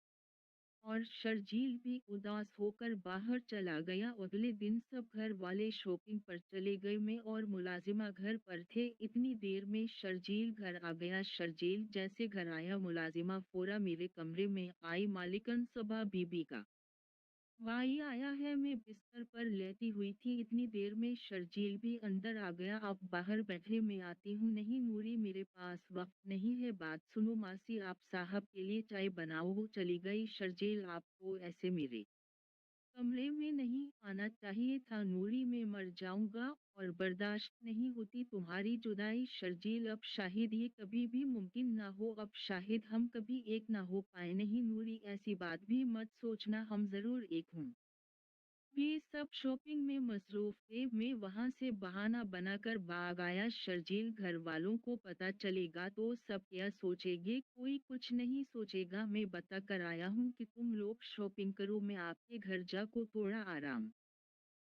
और शर्जील भी उदास होकर बाहर चला गया। अगले दिन सब घर वाले शॉपिंग पर चले गए। मैं और मुलाजिमा घर पर थे। इतनी देर में शर्जील घर आ गया। शर्जील जैसे घर आया, मुलाजिमा फौरा मेरे कमरे में आई। मालिकन सबा बीबी का भाई आया है। मैं बिस्तर पर लेटी हुई थी। इतनी देर में शर्जील भी अंदर आ गया। आप बाहर बैठे, मैं आती हूँ। नहीं नूरी, मेरे पास वक्त नहीं है। बात सुनो मासी, आप साहब के लिए चाय बनाओ। वो चली गई। शर्जील, आपको ऐसे मेरे कमरे में नहीं आना चाहिए था। नूरी, मैं मर जाऊंगा और बर्दाश्त नहीं होती तुम्हारी जुदाई। शर्जील, अब शाहिद ये कभी भी मुमकिन ना हो। अब शाहिद हम कभी एक ना हो पाए। नहीं नूरी, ऐसी बात भी मत सोचना, हम जरूर एक हों। वे सब शॉपिंग में मसरूफ थे। मैं वहां से बहाना बनाकर भाग आया। शर्जील, घर वालों को पता चलेगा तो सब क्या सोचेंगे? कोई कुछ नहीं सोचेगा। मैं बता कर आया हूँ कि तुम लोग शॉपिंग करो, मैं आपके घर जा को थोड़ा आराम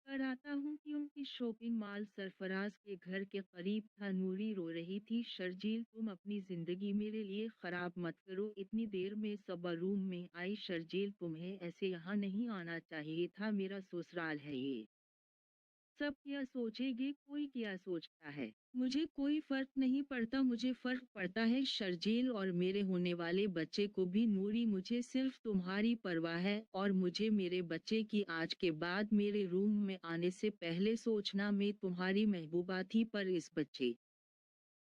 कर आता हूँ। क्योंकि शॉपिंग मॉल सरफराज के घर के करीब था। नूरी रो रही थी, शर्जील तुम अपनी जिंदगी मेरे लिए खराब मत करो। इतनी देर में सबा रूम में आई। शर्जील, तुम्हें ऐसे यहाँ नहीं आना चाहिए था। मेरा ससुराल है ये। सब क्या सोचेंगे? कोई क्या सोचता है, मुझे कोई फर्क नहीं पड़ता। मुझे फर्क पड़ता है शर्जील और मेरे होने वाले बच्चे को भी। नूरी, मुझे सिर्फ तुम्हारी परवाह है, और मुझे मेरे बच्चे की आज के बाद मेरे रूम में आने से पहले सोचना। मैं तुम्हारी महबूबा थी, पर इस बच्चे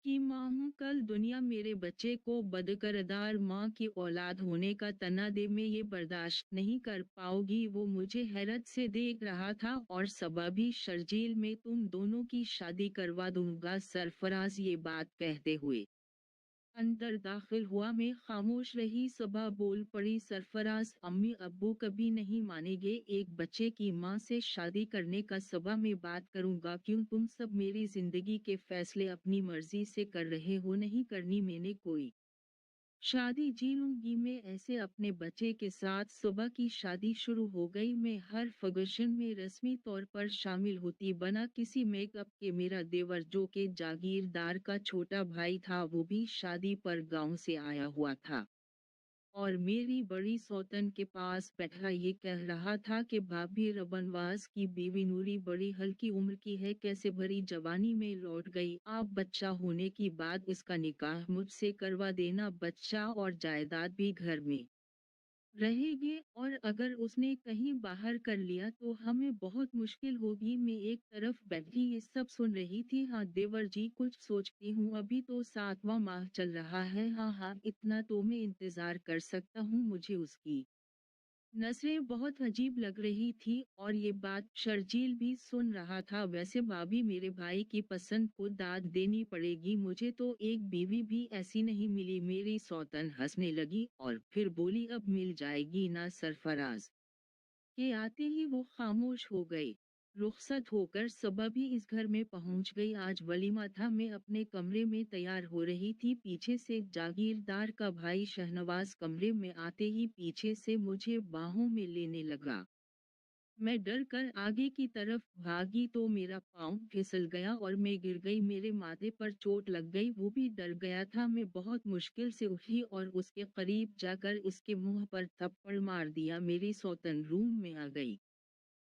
कि माँ हूँ। कल दुनिया मेरे बच्चे को बदकिरदार माँ की औलाद होने का तना दे। मैं ये बर्दाश्त नहीं कर पाओगी। वो मुझे हैरत से देख रहा था। और सबा भी। शर्जील, मैं तुम दोनों की शादी करवा दूंगा। सरफराज ये बात कहते हुए अंदर दाखिल हुआ। मैं खामोश रही। सबा बोल पड़ी, सरफराज, अम्मी अब्बू कभी नहीं मानेंगे एक बच्चे की माँ से शादी करने का। सबा, मैं बात करूंगा। क्यों तुम सब मेरी जिंदगी के फैसले अपनी मर्जी से कर रहे हो? नहीं करनी मैंने कोई शादी, जी लूंगी मैं ऐसे अपने बच्चे के साथ। सुबह की शादी शुरू हो गई। मैं हर फंक्शन में रस्मी तौर पर शामिल होती, बना किसी मेकअप के। मेरा देवर, जो के जागीरदार का छोटा भाई था, वो भी शादी पर गांव से आया हुआ था। और मेरी बड़ी सौतन के पास बैठा ये कह रहा था कि भाभी रबनवास की बीवी नूरी बड़ी हल्की उम्र की है, कैसे भरी जवानी में लौट गई। आप बच्चा होने की बाद इसका निकाह मुझसे करवा देना, बच्चा और जायदाद भी घर में रहेगी, और अगर उसने कहीं बाहर कर लिया तो हमें बहुत मुश्किल होगी। मैं एक तरफ बैठी ये सब सुन रही थी। हाँ देवर जी, कुछ सोचती हूँ, अभी तो 7वां माह चल रहा है। हाँ हाँ, इतना तो मैं इंतजार कर सकता हूँ। मुझे उसकी नजरें बहुत अजीब लग रही थी और ये बात शर्जील भी सुन रहा था। वैसे भाभी, मेरे भाई की पसंद को दाद देनी पड़ेगी, मुझे तो एक बीवी भी ऐसी नहीं मिली। मेरी सौतन हंसने लगी और फिर बोली, अब मिल जाएगी ना। सरफराज के आते ही वो खामोश हो गई। रुखसत होकर सबा भी इस घर में पहुंच गई। आज वलीमा था। मैं अपने कमरे में तैयार हो रही थी, पीछे से जागीरदार का भाई शहनवाज कमरे में आते ही पीछे से मुझे बाहों में लेने लगा। मैं डर कर आगे की तरफ भागी तो मेरा पाँव फिसल गया और मैं गिर गई। मेरे माथे पर चोट लग गई। वो भी डर गया था। मैं बहुत मुश्किल से उठी और उसके करीब जाकर इसके मुंह पर थप्पड़ मार दिया। मेरी सौतन रूम में आ गई।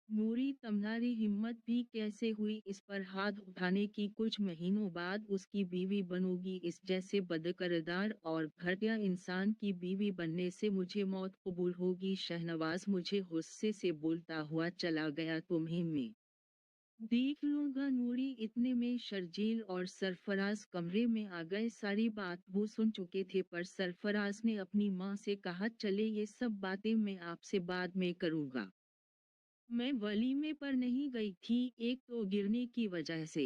नूरी, तुम्हारी हिम्मत भी कैसे हुई इस पर हाथ उठाने की? कुछ महीनों बाद उसकी बीवी बनोगी। इस जैसे बदकिरदार और घटिया इंसान की बीवी बनने से मुझे मौत कबूल होगी। शहनवाज मुझे गुस्से से बोलता हुआ चला गया। तुम्हें मैं देख लूंगा। नूरी, इतने में शर्जील और सरफराज कमरे में आ गए। सारी बात वो सुन चुके थे, पर सरफराज ने अपनी माँ से कहा, चले ये सब बातें मैं आपसे बाद में करूंगा। मैं वलीमे पर नहीं गई थी, एक तो गिरने की वजह से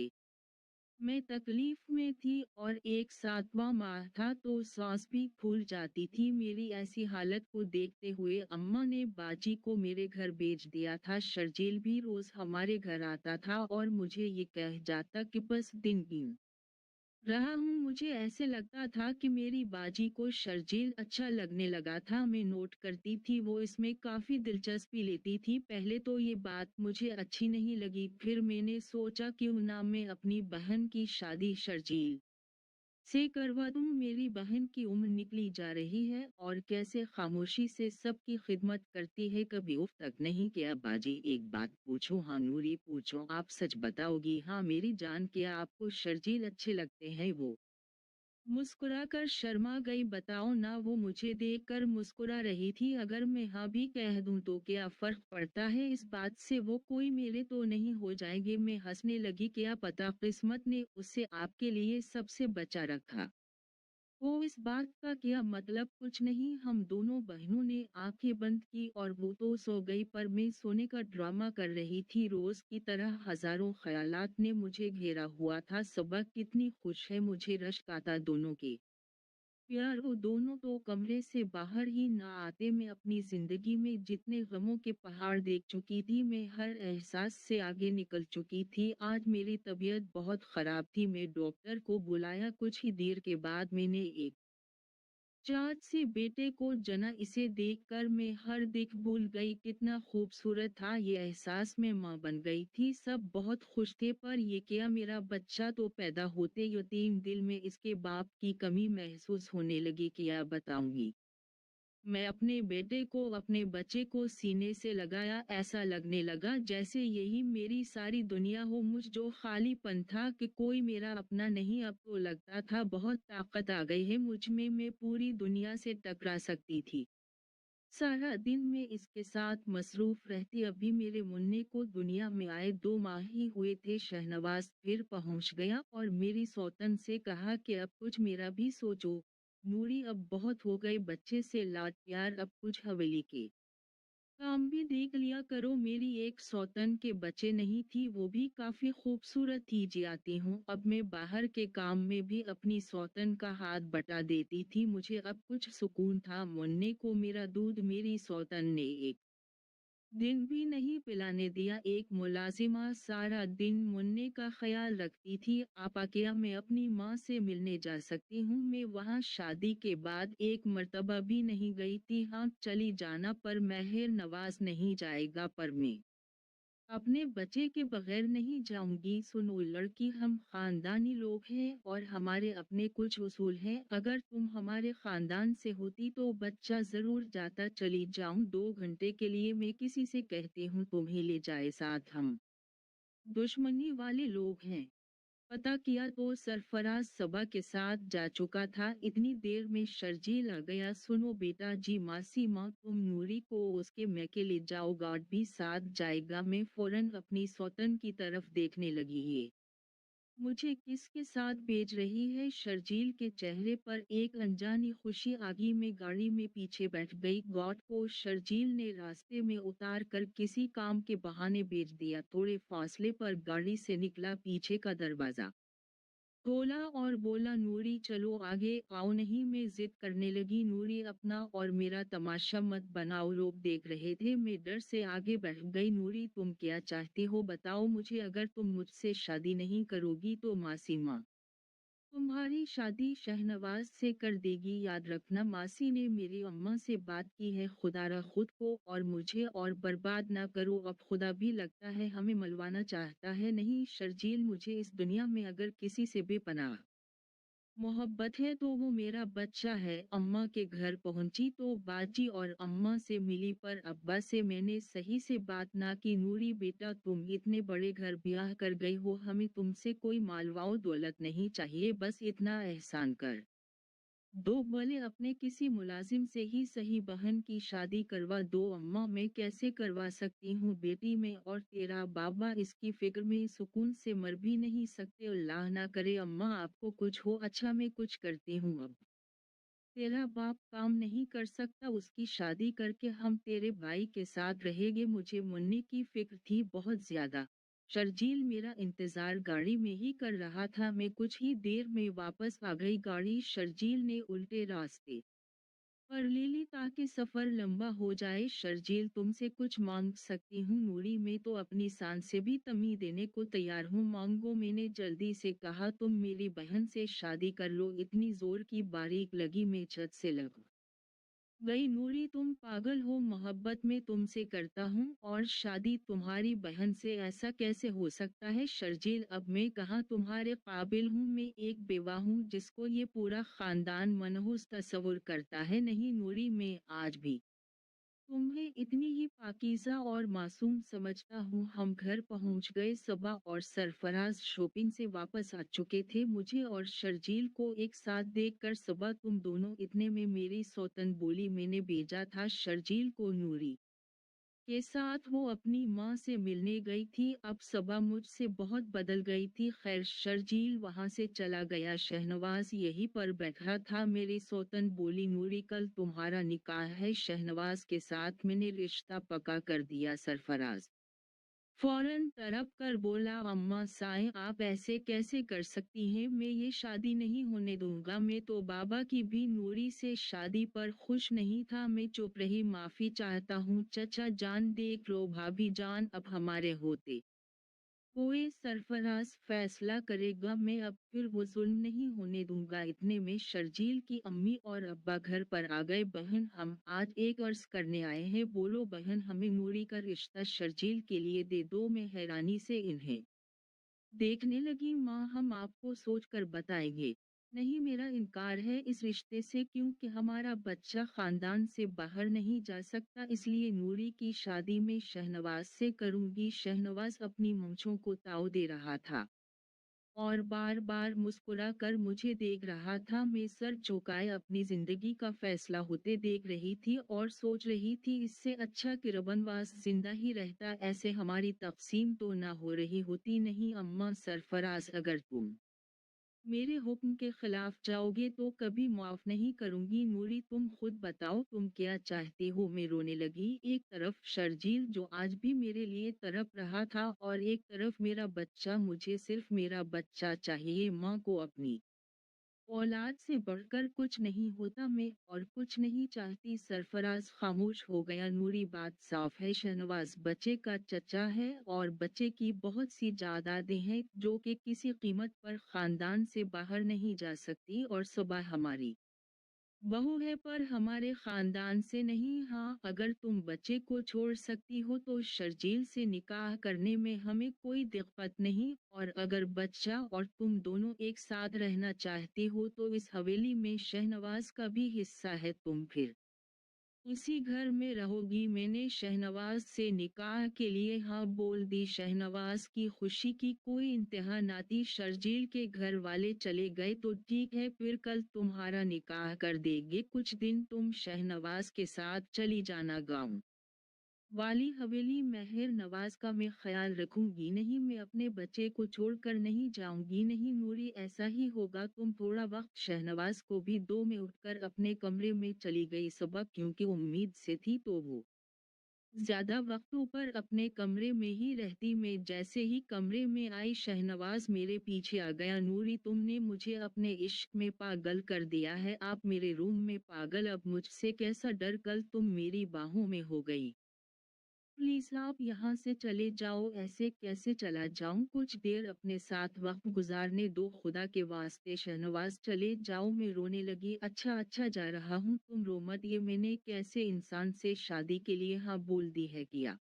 मैं तकलीफ में थी और एक 7वां माह था तो सांस भी फूल जाती थी। मेरी ऐसी हालत को देखते हुए अम्मा ने बाजी को मेरे घर भेज दिया था। शर्जील भी रोज हमारे घर आता था और मुझे ये कह जाता कि बस दिन गिन रहा हूँ। मुझे ऐसे लगता था कि मेरी बाजी को शर्जील अच्छा लगने लगा था। मैं नोट करती थी, वो इसमें काफी दिलचस्पी लेती थी। पहले तो ये बात मुझे अच्छी नहीं लगी, फिर मैंने सोचा क्यों ना मैं अपनी बहन की शादी शर्जील से करवा दूं। मेरी बहन की उम्र निकली जा रही है और कैसे खामोशी से सबकी खिदमत करती है, कभी उफ तक नहीं किया। बाजी, एक बात पूछो? हाँ नूरी, पूछो। आप सच बताओगी? हाँ मेरी जान, क्या आपको शर्जील अच्छे लगते हैं? वो मुस्कुराकर शर्मा गई। बताओ ना, वो मुझे देखकर मुस्कुरा रही थी। अगर मैं हाँ भी कह दूं तो क्या फर्क पड़ता है इस बात से? वो कोई मेरे तो नहीं हो जाएंगे। मैं हंसने लगी। क्या पता किस्मत ने उसे आपके लिए सबसे बचा रखा। वो इस बात का क्या मतलब? कुछ नहीं। हम दोनों बहनों ने आंखें बंद की और वो तो सो गई, पर मैं सोने का ड्रामा कर रही थी। रोज की तरह हजारों ख्यालात ने मुझे घेरा हुआ था। सबा कितनी खुश है, मुझे रश्क आता दोनों के यार, वो दोनों तो कमरे से बाहर ही ना आते। मैं अपनी जिंदगी में जितने गमों के पहाड़ देख चुकी थी, मैं हर एहसास से आगे निकल चुकी थी। आज मेरी तबीयत बहुत खराब थी। मैं डॉक्टर को बुलाया। कुछ ही देर के बाद मैंने एक चाँद से बेटे को जना। इसे देखकर मैं हर दिक भूल गई। कितना खूबसूरत था ये एहसास में माँ बन गई थी। सब बहुत खुश थे, पर ये क्या, मेरा बच्चा तो पैदा होते यतीम, दिल में इसके बाप की कमी महसूस होने लगी। क्या बताऊंगी? मैं अपने बेटे को, अपने बच्चे को सीने से लगाया। ऐसा लगने लगा जैसे यही मेरी सारी दुनिया हो। मुझ जो खालीपन था कि कोई मेरा अपना नहीं, अब तो लगता था बहुत ताकत आ गई है मुझ में, मैं पूरी दुनिया से टकरा सकती थी। सारा दिन मैं इसके साथ मसरूफ रहती। अभी मेरे मुन्ने को दुनिया में आए 2 माह ही हुए थे। शहनवाज फिर पहुंच गया और मेरी सौतन से कहा कि अब कुछ मेरा भी सोचो। नूरी, अब बहुत हो गए बच्चे से लाड प्यार, अब कुछ हवेली के काम भी देख लिया करो। मेरी एक सौतन के बच्चे नहीं थी, वो भी काफी खूबसूरत थी। जी आती हूँ। अब मैं बाहर के काम में भी अपनी सौतन का हाथ बटा देती थी। मुझे अब कुछ सुकून था। मुन्ने को मेरा दूध मेरी सौतन ने एक दिन भी नहीं पिलाने दिया। एक मुलाजिमा सारा दिन मुन्ने का ख्याल रखती थी। आपा, क्या मैं अपनी माँ से मिलने जा सकती हूँ? मैं वहाँ शादी के बाद एक मर्तबा भी नहीं गई थी। हाँ चली जाना, पर मेहर नवाज नहीं जाएगा। पर मैं अपने बच्चे के बगैर नहीं जाऊंगी। सुनो लड़की, हम खानदानी लोग हैं और हमारे अपने कुछ उसूल हैं। अगर तुम हमारे खानदान से होती तो बच्चा जरूर जाता। चली जाऊं 2 घंटे के लिए, मैं किसी से कहती हूँ तुम्हें ले जाए साथ, हम दुश्मनी वाले लोग हैं। पता किया तो सरफराज सबा के साथ जा चुका था। इतनी देर में शर्जील आ गया। सुनो बेटा जी, मासी माँ, तुम नूरी को उसके मैके ले जाओ, गार्ड भी साथ जाएगा। मैं फौरन अपनी सौतन की तरफ देखने लगी। ये मुझे किसके साथ भेज रही है? शर्जील के चेहरे पर एक अनजानी खुशी आगी में गाड़ी में पीछे बैठ गई। गॉड को शर्जील ने रास्ते में उतार कर किसी काम के बहाने भेज दिया। थोड़े फासले पर गाड़ी से निकला, पीछे का दरवाजा खोला और बोला, नूरी चलो आगे आओ। नहीं, मैं जिद करने लगी। नूरी, अपना और मेरा तमाशा मत बनाओ, लोग देख रहे थे। मैं डर से आगे बढ़ गई। नूरी, तुम क्या चाहती हो बताओ मुझे। अगर तुम मुझसे शादी नहीं करोगी तो मासी माँ तुम्हारी शादी शहनवाज से कर देगी। याद रखना, मासी ने मेरी अम्मा से बात की है। खुदारा खुद को और मुझे और बर्बाद ना करो। अब खुदा भी लगता है हमें मलवाना चाहता है। नहीं शर्जील, मुझे इस दुनिया में अगर किसी से बेपनाह मोहब्बत है तो वो मेरा बच्चा है। अम्मा के घर पहुंची तो बाजी और अम्मा से मिली, पर अब्बा से मैंने सही से बात ना की। नूरी बेटा, तुम इतने बड़े घर ब्याह कर गई हो, हमें तुमसे कोई मालवाओ दौलत नहीं चाहिए, बस इतना एहसान कर दो, भले अपने किसी मुलाजिम से ही सही बहन की शादी करवा दो। अम्मा, मैं कैसे करवा सकती हूँ बेटी, मैं और तेरा बाबा इसकी फिक्र में सुकून से मर भी नहीं सकते। अल्लाह ना करे अम्मा आपको कुछ हो। अच्छा, मैं कुछ करती हूँ। अब तेरा बाप काम नहीं कर सकता, उसकी शादी करके हम तेरे भाई के साथ रहेंगे। मुझे मुन्नी की फिक्र थी बहुत ज्यादा। शर्जील मेरा इंतजार गाड़ी में ही कर रहा था। मैं कुछ ही देर में वापस आ गई। गाड़ी शर्जील ने उल्टे रास्ते पर ले ली ताकि सफर लंबा हो जाए। शर्जील, तुमसे कुछ मांग सकती हूँ? नूरी, मैं तो अपनी शान से भी तमी देने को तैयार हूँ। मांगो, मैंने जल्दी से कहा। तुम मेरी बहन से शादी कर लो। इतनी जोर की बारीक लगी, मैं छत से लग गई। नूरी, तुम पागल हो? मोहब्बत में तुमसे करता हूँ और शादी तुम्हारी बहन से, ऐसा कैसे हो सकता है? शर्जील, अब मैं कहाँ तुम्हारे काबिल हूँ? मैं एक बेवा हूँ जिसको ये पूरा खानदान मनहूस तस्वुर करता है। नहीं नूरी, मैं आज भी तुम्हें इतनी ही पाकीज़ा और मासूम समझता हूँ। हम घर पहुँच गए। सबा और सरफराज शॉपिंग से वापस आ चुके थे। मुझे और शर्जील को एक साथ देखकर सबा, तुम दोनों इतने में मेरी सौतन बोली, मैंने भेजा था शर्जील को नूरी के साथ, वो अपनी माँ से मिलने गई थी। अब सबा मुझसे बहुत बदल गई थी। खैर, शर्जील वहां से चला गया। शहनवाज यहीं पर बैठा था। मेरी सौतन बोली, नूरी कल तुम्हारा निकाह है शहनवाज के साथ, मैंने रिश्ता पक्का कर दिया। सरफराज फौरन तड़प कर बोला, अम्मा साईं, आप ऐसे कैसे कर सकती हैं? मैं ये शादी नहीं होने दूंगा। मैं तो बाबा की भी नूरी से शादी पर खुश नहीं था। मैं चुप रही। माफी चाहता हूँ चचा जान, देख लो भाभी जान, अब हमारे होते कोई सरफराज फैसला करेगा। मैं अब फिर वो जुल्म नहीं होने दूंगा। इतने में शर्जील की अम्मी और अब्बा घर पर आ गए। बहन, हम आज एक अर्ज करने आए हैं। बोलो बहन, हमें नूरी का रिश्ता शर्जील के लिए दे दो। मैं हैरानी से इन्हें देखने लगी। माँ, हम आपको सोचकर बताएंगे। नहीं, मेरा इनकार है इस रिश्ते से, क्योंकि हमारा बच्चा खानदान से बाहर नहीं जा सकता, इसलिए नूरी की शादी में शहनवाज से करूंगी। शहनवाज अपनी मूंछों को ताव दे रहा था और बार बार मुस्कुरा कर मुझे देख रहा था। मैं सर झुकाए अपनी जिंदगी का फैसला होते देख रही थी और सोच रही थी, इससे अच्छा कि रबनवास जिंदा ही रहता, ऐसे हमारी तकसीम तो ना हो रही होती। नहीं अम्मा, सरफराज, अगर तुम मेरे हुक्म के खिलाफ जाओगे तो कभी माफ नहीं करूंगी। नूरी, तुम खुद बताओ तुम क्या चाहते हो? मैं रोने लगी। एक तरफ शर्जील जो आज भी मेरे लिए तड़प रहा था और एक तरफ मेरा बच्चा। मुझे सिर्फ मेरा बच्चा चाहिए। माँ को अपनी औलाद से बढ़कर कुछ नहीं होता। मैं और कुछ नहीं चाहती। सरफराज खामोश हो गया। नूरी, बात साफ है, शहनवाज बच्चे का चचा है और बच्चे की बहुत सी जायदादें हैं जो कि किसी कीमत पर खानदान से बाहर नहीं जा सकती, और सुबह हमारी बहू है पर हमारे खानदान से नहीं। हाँ, अगर तुम बच्चे को छोड़ सकती हो तो शर्जील से निकाह करने में हमें कोई दिक्कत नहीं, और अगर बच्चा और तुम दोनों एक साथ रहना चाहते हो तो इस हवेली में शहनवाज का भी हिस्सा है, तुम फिर इसी घर में रहोगी। मैंने शहनवाज से निकाह के लिए हाँ बोल दी। शहनवाज की खुशी की कोई इंतहा ना थी। शर्जील के घर वाले चले गए तो ठीक है, फिर कल तुम्हारा निकाह कर देंगे। कुछ दिन तुम शहनवाज के साथ चली जाना गाँव वाली हवेली। महर नवाज का मैं ख्याल रखूंगी। नहीं, मैं अपने बच्चे को छोड़कर नहीं जाऊंगी। नहीं नूरी, ऐसा ही होगा। तुम थोड़ा वक्त। शहनवाज को भी दो में उठकर अपने कमरे में चली गई सबा, क्योंकि उम्मीद से थी तो वो ज्यादा वक्त ऊपर अपने कमरे में ही रहती। मैं जैसे ही कमरे में आई शहनवाज मेरे पीछे आ गया। नूरी, तुमने मुझे अपने इश्क में पागल कर दिया है। आप मेरे रूम में पागल, अब मुझसे कैसा डर। कल तुम मेरी बाहों में हो गई। प्लीज आप यहाँ से चले जाओ। ऐसे कैसे चला जाऊं? कुछ देर अपने साथ वक्त गुजारने दो खुदा के वास्ते। शहनवाज चले जाओ। मैं रोने लगी। अच्छा अच्छा, जा रहा हूँ, तुम रो मत। ये मैंने कैसे इंसान से शादी के लिए हाँ बोल दी है। किया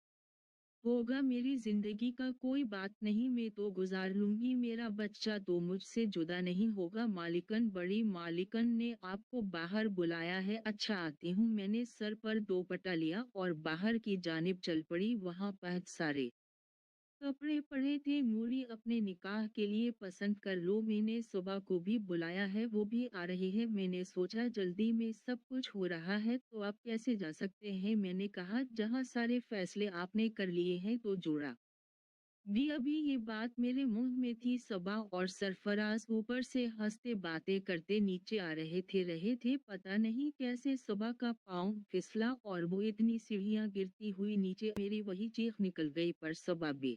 होगा, मेरी जिंदगी का कोई बात नहीं, मैं तो गुजार लूंगी। मेरा बच्चा तो मुझसे जुदा नहीं होगा। मालिकन, बड़ी मालिकन ने आपको बाहर बुलाया है। अच्छा आती हूँ। मैंने सर पर दोपट्टा लिया और बाहर की जानिब चल पड़ी। वहां बहुत सारे कपड़े पड़े थे। मूरी, अपने निकाह के लिए पसंद कर लो। मैंने सुबह को भी बुलाया है, वो भी आ रही है। मैंने सोचा जल्दी में सब कुछ हो रहा है तो आप कैसे जा सकते हैं। मैंने कहा जहां सारे फैसले आपने कर लिए हैं तो जोड़ा भी। अभी ये बात मेरे मुंह में थी। सबा और सरफराज ऊपर से हंसते बातें करते नीचे आ रहे थे। पता नहीं कैसे सबा का पाँव फिसला और वो इतनी सीढ़ियां गिरती हुई नीचे मेरी वही चीख निकल गई। पर सबा बे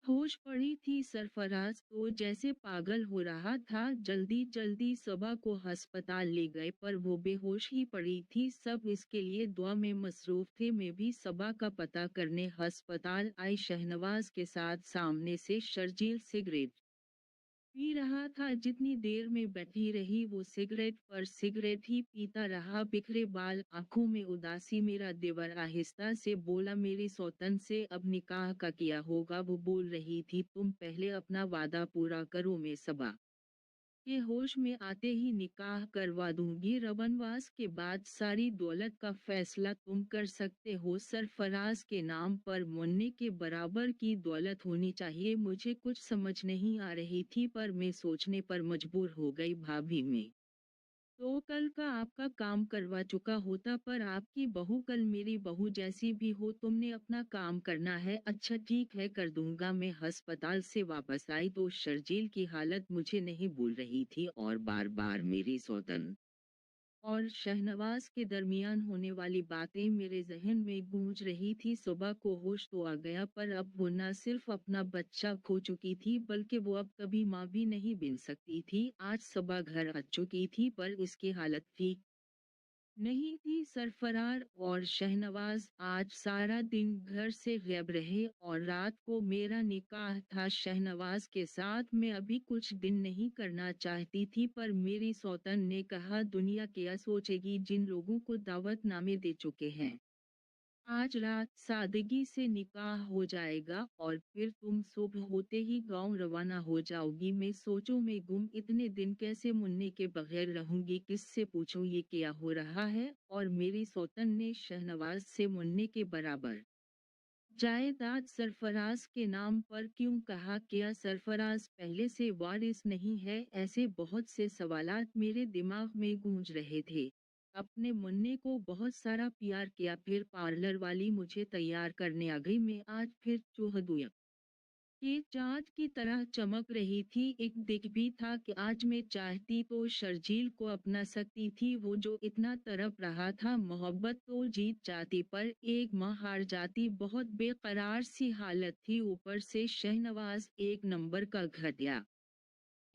होश पड़ी थी। सरफराज तो जैसे पागल हो रहा था। जल्दी जल्दी सबा को अस्पताल ले गए पर वो बेहोश ही पड़ी थी। सब इसके लिए दुआ में मसरूफ थे। मैं भी सबा का पता करने अस्पताल आई। शहनवाज के साथ सामने से शर्जील सिगरेट पी रहा था। जितनी देर में बैठी रही वो सिगरेट पर सिगरेट ही पीता रहा। बिखरे बाल, आंखों में उदासी। मेरा देवर आहिस्ता से बोला, मेरी सौतन से अब निकाह का किया होगा। वो बोल रही थी, तुम पहले अपना वादा पूरा करो, मैं सबा के होश में आते ही निकाह करवा दूंगी। रवनवास के बाद सारी दौलत का फैसला तुम कर सकते हो। सरफराज के नाम पर मुन्ने के बराबर की दौलत होनी चाहिए। मुझे कुछ समझ नहीं आ रही थी पर मैं सोचने पर मजबूर हो गई। भाभी में तो कल का आपका काम करवा चुका होता, पर आपकी बहू कल मेरी बहू जैसी भी हो। तुमने अपना काम करना है। अच्छा ठीक है, कर दूंगा। मैं अस्पताल से वापस आई तो शर्जील की हालत मुझे नहीं भूल रही थी और बार बार मेरी सौतन और शहनवाज के दरमियान होने वाली बातें मेरे जहन में गूंज रही थी। सुबह को होश तो आ गया पर अब वो न सिर्फ अपना बच्चा खो चुकी थी बल्कि वो अब कभी माँ भी नहीं बन सकती थी। आज सुबह घर आ चुकी थी पर इसकी हालत ठीक नहीं थी। सरफरार और शहनवाज आज सारा दिन घर से गायब रहे और रात को मेरा निकाह था शहनवाज के साथ। मैं अभी कुछ दिन नहीं करना चाहती थी पर मेरी सौतन ने कहा, दुनिया क्या सोचेगी जिन लोगों को दावत नामे दे चुके हैं। आज रात सादगी से निकाह हो जाएगा और फिर तुम सुबह होते ही गांव रवाना हो जाओगी। मैं सोचों में गुम, इतने दिन कैसे मुन्ने के बगैर रहूंगी। किससे पूछूं ये क्या हो रहा है। और मेरी सौतन ने शहनवाज से मुन्ने के बराबर जायदाद सरफराज के नाम पर क्यों कहा। क्या सरफराज पहले से वारिस नहीं है। ऐसे बहुत से सवालात मेरे दिमाग में गूंज रहे थे। अपने मुन्ने को बहुत सारा प्यार किया, फिर पार्लर वाली मुझे तैयार करने आ गई। मैं आज फिर चूहदुया ये चाँद की तरह चमक रही थी। एक दिख भी था कि आज मैं चाहती तो शर्जील को अपना सकती थी। वो जो इतना तड़प रहा था, मोहब्बत तो जीत जाती पर एक माँ हार जाती। बहुत बेकरार सी हालत थी। ऊपर से शहनवाज एक नंबर का घटिया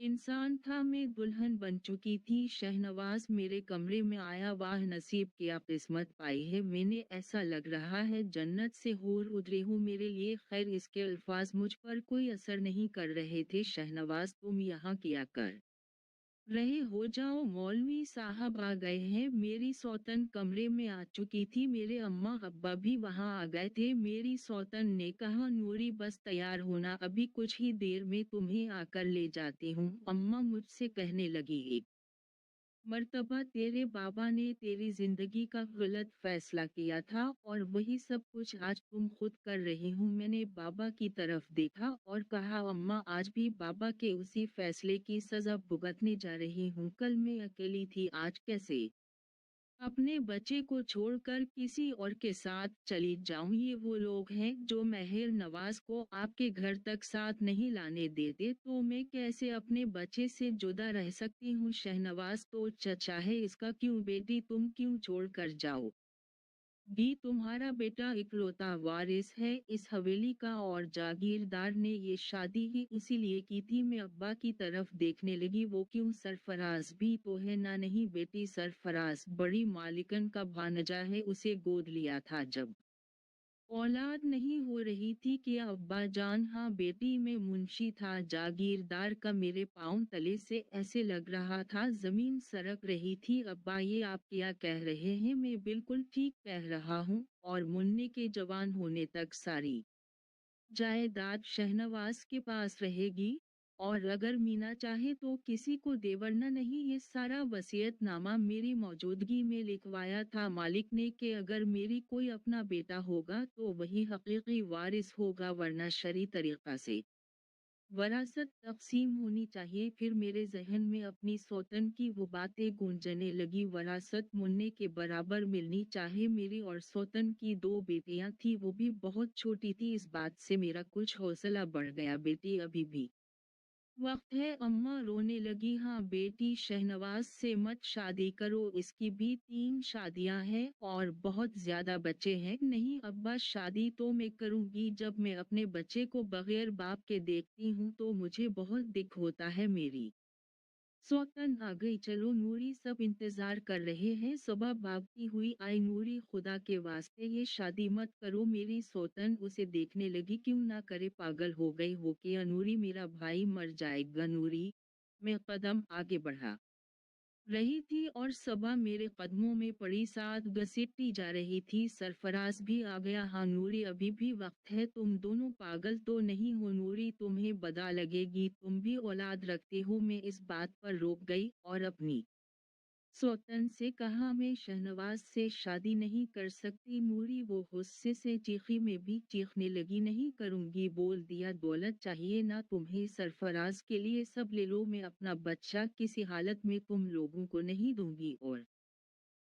इंसान था। मैं दुल्हन बन चुकी थी। शहनवाज मेरे कमरे में आया। वाह नसीब क्या किस्मत पाई है मैंने। ऐसा लग रहा है जन्नत से हूर उतरी हूँ मेरे लिए। खैर इसके अल्फाज मुझ पर कोई असर नहीं कर रहे थे। शहनवाज तुम यहाँ क्या कर रहे हो जाओ, मौलवी साहब आ गए हैं। मेरी सौतन कमरे में आ चुकी थी, मेरे अम्मा अब्बा भी वहां आ गए थे। मेरी सौतन ने कहा, नूरी बस तैयार होना, अभी कुछ ही देर में तुम्हें आकर ले जाती हूँ। अम्मा मुझसे कहने लगी, एक मर्तबा तेरे बाबा ने तेरी जिंदगी का गलत फैसला किया था और वही सब कुछ आज तुम खुद कर रही हूँ। मैंने बाबा की तरफ देखा और कहा, अम्मा आज भी बाबा के उसी फैसले की सजा भुगतने जा रही हूँ। कल मैं अकेली थी, आज कैसे अपने बच्चे को छोड़कर किसी और के साथ चली जाऊं? ये वो लोग हैं जो महर नवाज को आपके घर तक साथ नहीं लाने देते, तो मैं कैसे अपने बच्चे से जुदा रह सकती हूँ? शहनवाज तो चचा है इसका, क्यों बेटी तुम क्यों छोड़ कर जाओ? भी तुम्हारा बेटा इकलौता वारिस है इस हवेली का और जागीरदार ने ये शादी ही इसीलिए की थी। मैं अब्बा की तरफ देखने लगी, वो क्यों, सरफराज भी तो है ना? नहीं बेटी, सरफराज बड़ी मालिकन का भांजा है, उसे गोद लिया था जब औलाद नहीं हो रही थी कि अब्बा जान। हाँ बेटी, में मुंशी था जागीरदार का, मेरे पाँव तले से ऐसे लग रहा था जमीन सरक रही थी। अब्बा ये आप क्या कह रहे हैं? मैं बिल्कुल ठीक कह रहा हूँ, और मुन्ने के जवान होने तक सारी जायदाद शहनवाज के पास रहेगी, और अगर मीना चाहे तो किसी को देवरना नहीं। ये सारा वसीयतनामा मेरी मौजूदगी में लिखवाया था मालिक ने कि अगर मेरी कोई अपना बेटा होगा तो वही हकीकी वारिस होगा, वरना शरई तरीका से वरासत तकसीम होनी चाहिए। फिर मेरे जहन में अपनी सौतन की वो बातें गूंजने लगी, वरासत मुन्ने के बराबर मिलनी चाहिए। मेरी और सौतन की दो बेटियां थी, वो भी बहुत छोटी थी। इस बात से मेरा कुछ हौसला बढ़ गया। बेटी अभी भी वक्त है, अम्मा रोने लगी। हाँ बेटी, शहनवाज से मत शादी करो, इसकी भी 3 शादियां हैं और बहुत ज्यादा बच्चे हैं। नहीं अब्बा, शादी तो मैं करूंगी, जब मैं अपने बच्चे को बगैर बाप के देखती हूँ तो मुझे बहुत दुख होता है। मेरी सौतन आ गई, चलो नूरी, सब इंतजार कर रहे हैं। सुबह भागती हुई आई, नूरी खुदा के वास्ते ये शादी मत करो। मेरी सौतन उसे देखने लगी, क्यों ना करे, पागल हो गई हो क्या? नूरी मेरा भाई मर जाएगा। नूरी, मैं कदम आगे बढ़ा रही थी और सबा मेरे कदमों में पड़ी साथ घसीटती जा रही थी। सरफराज भी आ गया। हाँ नूरी, अभी भी वक्त है, तुम दोनों पागल तो नहीं हो? नूरी, तुम्हें बदा लगेगी, तुम भी औलाद रखते हो। मैं इस बात पर रोक गई और अपनी सौतन से कहा, मैं शहनवाज से शादी नहीं कर सकती। नूरी वो गुस्से से चीखी, में भी चीखने लगी, नहीं करूंगी बोल दिया। दौलत चाहिए ना तुम्हें? सरफराज के लिए सब ले लो, मैं अपना बच्चा किसी हालत में तुम लोगों को नहीं दूंगी, और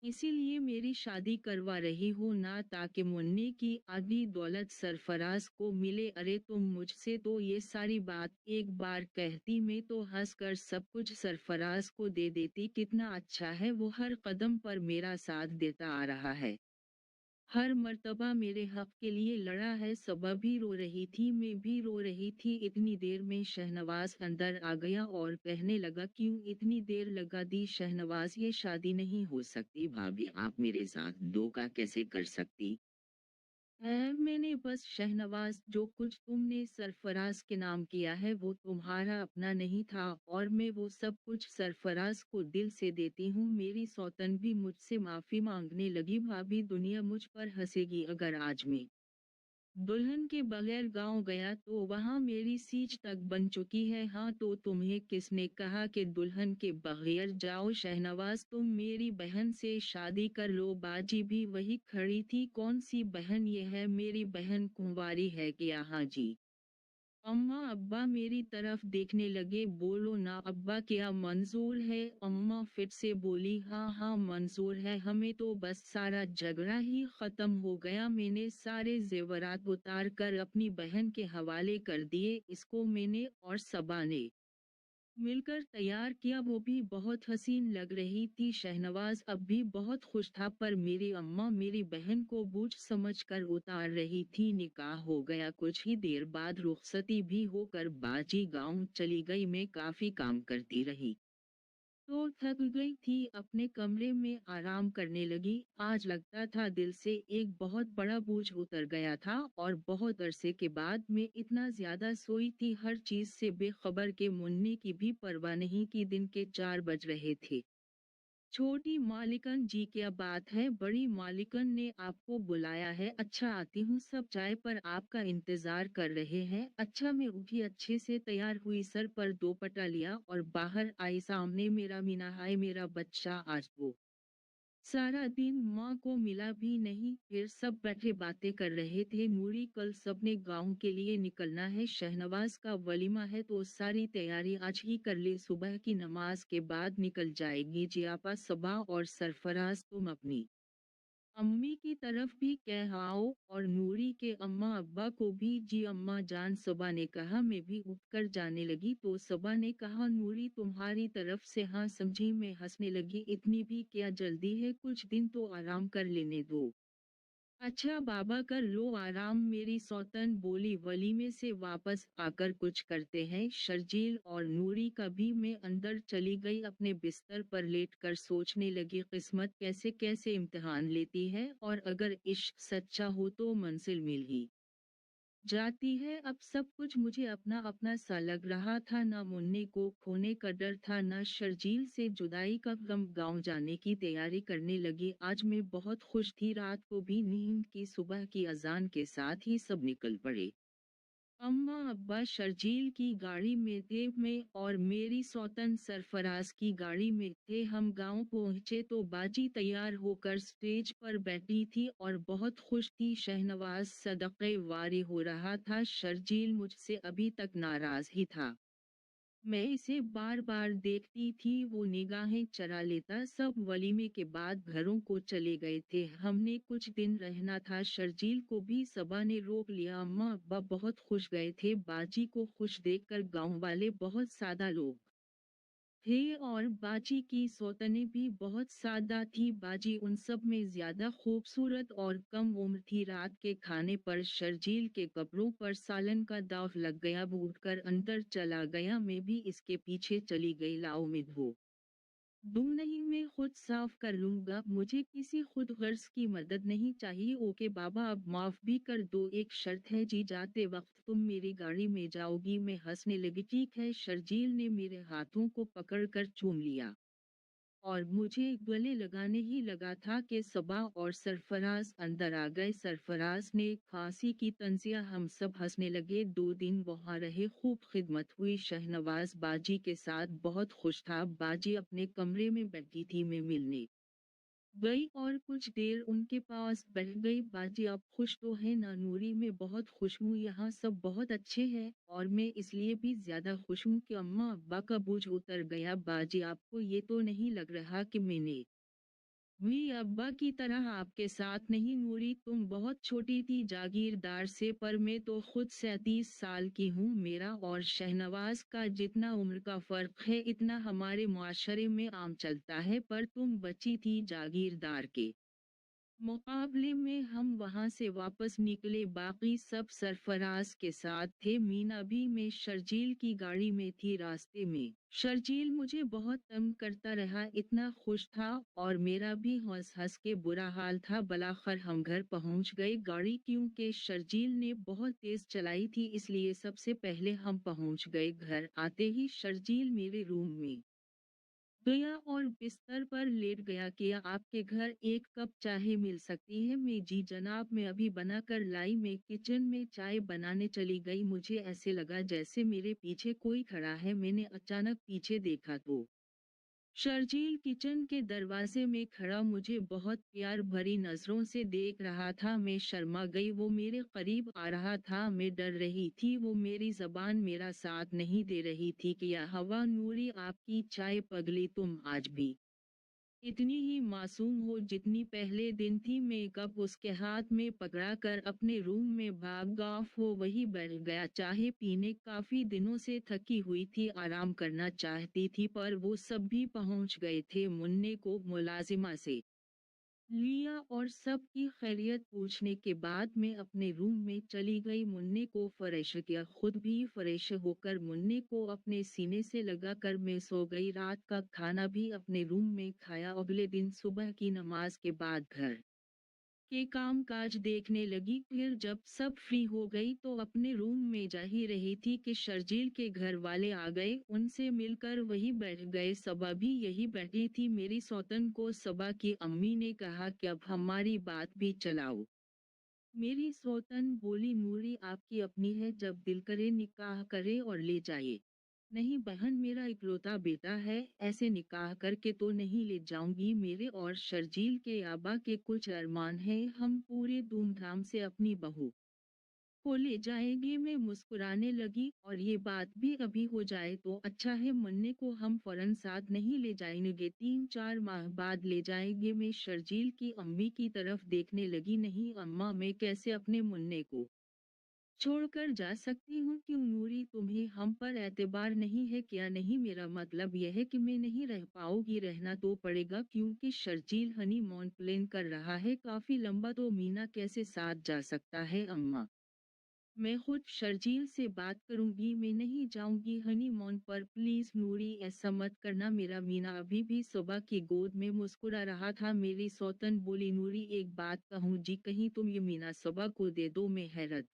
इसीलिए मेरी शादी करवा रही हो ना, ताकि मुन्ने की आधी दौलत सरफराज को मिले। अरे तुम मुझसे तो ये सारी बात एक बार कहती, मैं तो हंस कर सब कुछ सरफराज को दे देती। कितना अच्छा है, वो हर कदम पर मेरा साथ देता आ रहा है, हर मर्तबा मेरे हक के लिए लड़ा है। सबा भी रो रही थी, मैं भी रो रही थी। इतनी देर में शहनवाज अंदर आ गया और कहने लगा, क्यों इतनी देर लगा दी? शहनवाज, ये शादी नहीं हो सकती। भाभी, आप मेरे साथ धोखा कैसे कर सकती मैंने बस शहनवाज, जो कुछ तुमने सरफराज के नाम किया है वो तुम्हारा अपना नहीं था, और मैं वो सब कुछ सरफराज को दिल से देती हूँ। मेरी सौतन भी मुझसे माफी मांगने लगी। भाभी, दुनिया मुझ पर हंसेगी अगर आज मैं दुल्हन के बगैर गांव गया तो वहां मेरी सीज तक बन चुकी है। हाँ तो तुम्हें किसने कहा कि दुल्हन के बगैर जाओ? शहनवाज, तुम मेरी बहन से शादी कर लो। बाजी भी वही खड़ी थी, कौन सी बहन? ये है मेरी बहन, कुंवारी है क्या? हाँ जी। अम्मा अब्बा मेरी तरफ देखने लगे। बोलो ना अब्बा, क्या मंजूर है? अम्मा फिर से बोली, हाँ हाँ मंजूर है, हमें तो बस सारा झगड़ा ही खत्म हो गया। मैंने सारे जेवरात उतार कर अपनी बहन के हवाले कर दिए। इसको मैंने और सबा ने मिलकर तैयार किया, वो भी बहुत हसीन लग रही थी। शहनवाज अब भी बहुत खुश था, पर मेरी अम्मा मेरी बहन को बूझ समझ कर उतार रही थी। निकाह हो गया, कुछ ही देर बाद रुखसती भी होकर बाजी गांव चली गई। मैं काफी काम करती रही, तो थक गई थी, अपने कमरे में आराम करने लगी। आज लगता था दिल से एक बहुत बड़ा बोझ उतर गया था और बहुत अरसे के बाद मैं इतना ज्यादा सोई थी, हर चीज से बेखबर के मुन्ने की भी परवाह नहीं कि दिन के 4 बज रहे थे। छोटी मालिकन जी, क्या बात है? बड़ी मालिकन ने आपको बुलाया है? अच्छा आती हूँ, सब चाय पर आपका इंतजार कर रहे हैं। अच्छा, मैं उठी, अच्छे से तैयार हुई, सर पर दोपट्टा लिया और बाहर आई। सामने मेरा मीना, हाय मेरा बच्चा, आज वो सारा दिन माँ को मिला भी नहीं। फिर सब बैठे बातें कर रहे थे। नूरी, कल सबने गांव के लिए निकलना है, शहनवाज का वलीमा है, तो सारी तैयारी आज ही कर ले, सुबह की नमाज के बाद निकल जाएगी। जी आपा, सबा और सरफराज, तुम अपनी अम्मी की तरफ भी कह आओ, और नूरी के अम्मा अब्बा को भी। जी अम्मा जान, सबा ने कहा। मैं भी उठकर जाने लगी तो सबा ने कहा, नूरी तुम्हारी तरफ से हाँ समझी। मैं हंसने लगी, इतनी भी क्या जल्दी है, कुछ दिन तो आराम कर लेने दो। अच्छा बाबा, कर लो आराम, मेरी सौतन बोली। वलीमे से वापस आकर कुछ करते हैं शर्जील और नूरी का भी। मैं अंदर चली गई, अपने बिस्तर पर लेटकर सोचने लगी, किस्मत कैसे कैसे इम्तिहान लेती है, और अगर इश्क सच्चा हो तो मंजिल मिल ही जाती है। अब सब कुछ मुझे अपना अपना सा लग रहा था, ना मुन्ने को खोने का डर था, ना शर्जील से जुदाई का गम। गांव जाने की तैयारी करने लगी। आज मैं बहुत खुश थी, रात को भी नींद की। सुबह की अजान के साथ ही सब निकल पड़े। अम्मा अब्बा शर्जील की गाड़ी में थे, मैं और मेरी सौतन सरफराज की गाड़ी में थे। हम गांव पहुंचे तो बाजी तैयार होकर स्टेज पर बैठी थी और बहुत खुश थी। शहनवाज सदक़े वारी हो रहा था। शर्जील मुझसे अभी तक नाराज ही था। मैं इसे बार बार देखती थी, वो निगाहें चरा लेता। सब वलीमे के बाद घरों को चले गए थे, हमने कुछ दिन रहना था। शर्जील को भी सबा ने रोक लिया। अम्मा अब्बा बहुत खुश गए थे, बाजी को खुश देखकर। गांव वाले बहुत सादा लोग थे और बाजी की सौतने भी बहुत सादा थी। बाजी उन सब में ज्यादा खूबसूरत और कम उम्र थी। रात के खाने पर शर्जील के कपड़ों पर सालन का दाग लग गया। वो उठकर अंदर चला गया, मैं भी इसके पीछे चली गई। लाओ मैं धो दूं? नहीं, मैं खुद साफ कर लूंगा, मुझे किसी खुद गर्ज की मदद नहीं चाहिए। ओके बाबा, अब माफ भी कर दो, एक शर्त है जी, जाते वक्त तुम मेरी गाड़ी में जाओगी। मैं हंसने लगी। ठीक है। शर्जील ने मेरे हाथों को पकड़कर चूम लिया और मुझे गले लगाने ही लगा था कि सबा और सरफराज अंदर आ गए। सरफराज ने फांसी की तंजिया, हम सब हंसने लगे। 2 दिन वहां रहे, खूब खिदमत हुई। शहनवाज बाजी के साथ बहुत खुश था। बाजी अपने कमरे में बैठी थी, मैं मिलने गई और कुछ देर उनके पास बैठ गई। बाजी अब खुश तो है ना? नूरी, मैं बहुत खुश हूँ, यहाँ सब बहुत अच्छे हैं और मैं इसलिए भी ज्यादा खुश हूँ कि अम्मा अब्बा का बोझ उतर गया। बाजी, आपको ये तो नहीं लग रहा कि मैंने भी अब्बा की तरह आपके साथ नहीं? नूरी, तुम बहुत छोटी थी जागीरदार से, पर मैं तो खुद 37 साल की हूँ। मेरा और शहनवाज का जितना उम्र का फर्क है, इतना हमारे मुआशरे में आम चलता है, पर तुम बची थी जागीरदार के मुकाबले में। हम वहां से वापस निकले, बाकी सब सरफराज के साथ थे। मीना भी, मैं शर्जील की गाड़ी में थी। रास्ते में शर्जील मुझे बहुत तंग करता रहा, इतना खुश था और मेरा भी हंस हंस के बुरा हाल था। बलाखर हम घर पहुंच गए। गाड़ी क्योंकि शर्जील ने बहुत तेज चलाई थी, इसलिए सबसे पहले हम पहुंच गए। घर आते ही शर्जील मेरे रूम में गया और बिस्तर पर लेट गया। कि आपके घर एक कप चाय मिल सकती है? मैं, जी जनाब, मैं अभी बना कर लाई। मैं किचन में चाय बनाने चली गई। मुझे ऐसे लगा जैसे मेरे पीछे कोई खड़ा है। मैंने अचानक पीछे देखा तो शर्जील किचन के दरवाजे में खड़ा मुझे बहुत प्यार भरी नजरों से देख रहा था। मैं शर्मा गई, वो मेरे करीब आ रहा था। मैं डर रही थी, वो मेरी जबान मेरा साथ नहीं दे रही थी। कि या हवा, नूरी आपकी चाय। पगली, तुम आज भी इतनी ही मासूम हो जितनी पहले दिन थी। मैं कप उसके हाथ में पकड़ा कर अपने रूम में भागा, वो वही बैठ गया चाय पीने। काफी दिनों से थकी हुई थी, आराम करना चाहती थी, पर वो सब भी पहुंच गए थे। मुन्ने को मुलाजिमा से लिया और सबकी खैरियत पूछने के बाद मैं अपने रूम में चली गई। मुन्ने को फ्रेश किया, खुद भी फ्रेश होकर मुन्ने को अपने सीने से लगाकर मैं सो गई। रात का खाना भी अपने रूम में खाया। अगले दिन सुबह की नमाज के बाद घर के काम काज देखने लगी। फिर जब सब फ्री हो गई तो अपने रूम में जा ही रही थी कि शर्जील के घर वाले आ गए। उनसे मिलकर वही बैठ गए। सबा भी यही बैठी थी। मेरी सौतन को सबा की अम्मी ने कहा कि अब हमारी बात भी चलाओ। मेरी सौतन बोली, नूरी आपकी अपनी है, जब दिल करे निकाह करे और ले जाए। नहीं बहन, मेरा इकलौता बेटा है, ऐसे निकाह करके तो नहीं ले जाऊंगी। मेरे और शर्जील के आबा के कुछ अरमान हैं, हम पूरे धूमधाम से अपनी बहू को ले जाएंगे। मैं मुस्कुराने लगी, और ये बात भी अभी हो जाए तो अच्छा है। मन्ने को हम फौरन साथ नहीं ले जाएंगे, 3-4 माह बाद ले जाएंगे। मैं शर्जील की अम्मी की तरफ देखने लगी। नहीं अम्मा, मैं कैसे अपने मुन्ने को छोड़कर जा सकती हूँ? क्यों नूरी, तुम्हें हम पर एतबार नहीं है क्या? नहीं, मेरा मतलब यह है कि मैं नहीं रह पाऊंगी। रहना तो पड़ेगा, क्योंकि शर्जील हनीमून प्लान कर रहा है काफी लंबा। तो मीना कैसे साथ जा सकता है? अम्मा, मैं खुद शर्जील से बात करूंगी, मैं नहीं जाऊंगी हनीमून पर। प्लीज नूरी, ऐसा मत करना। मेरा मीना अभी भी सुबह की गोद में मुस्कुरा रहा था। मेरी सौतन बोली, नूरी एक बात कहूँ जी, कहीं तुम ये मीना सुबह को दे दो? मैं हैरत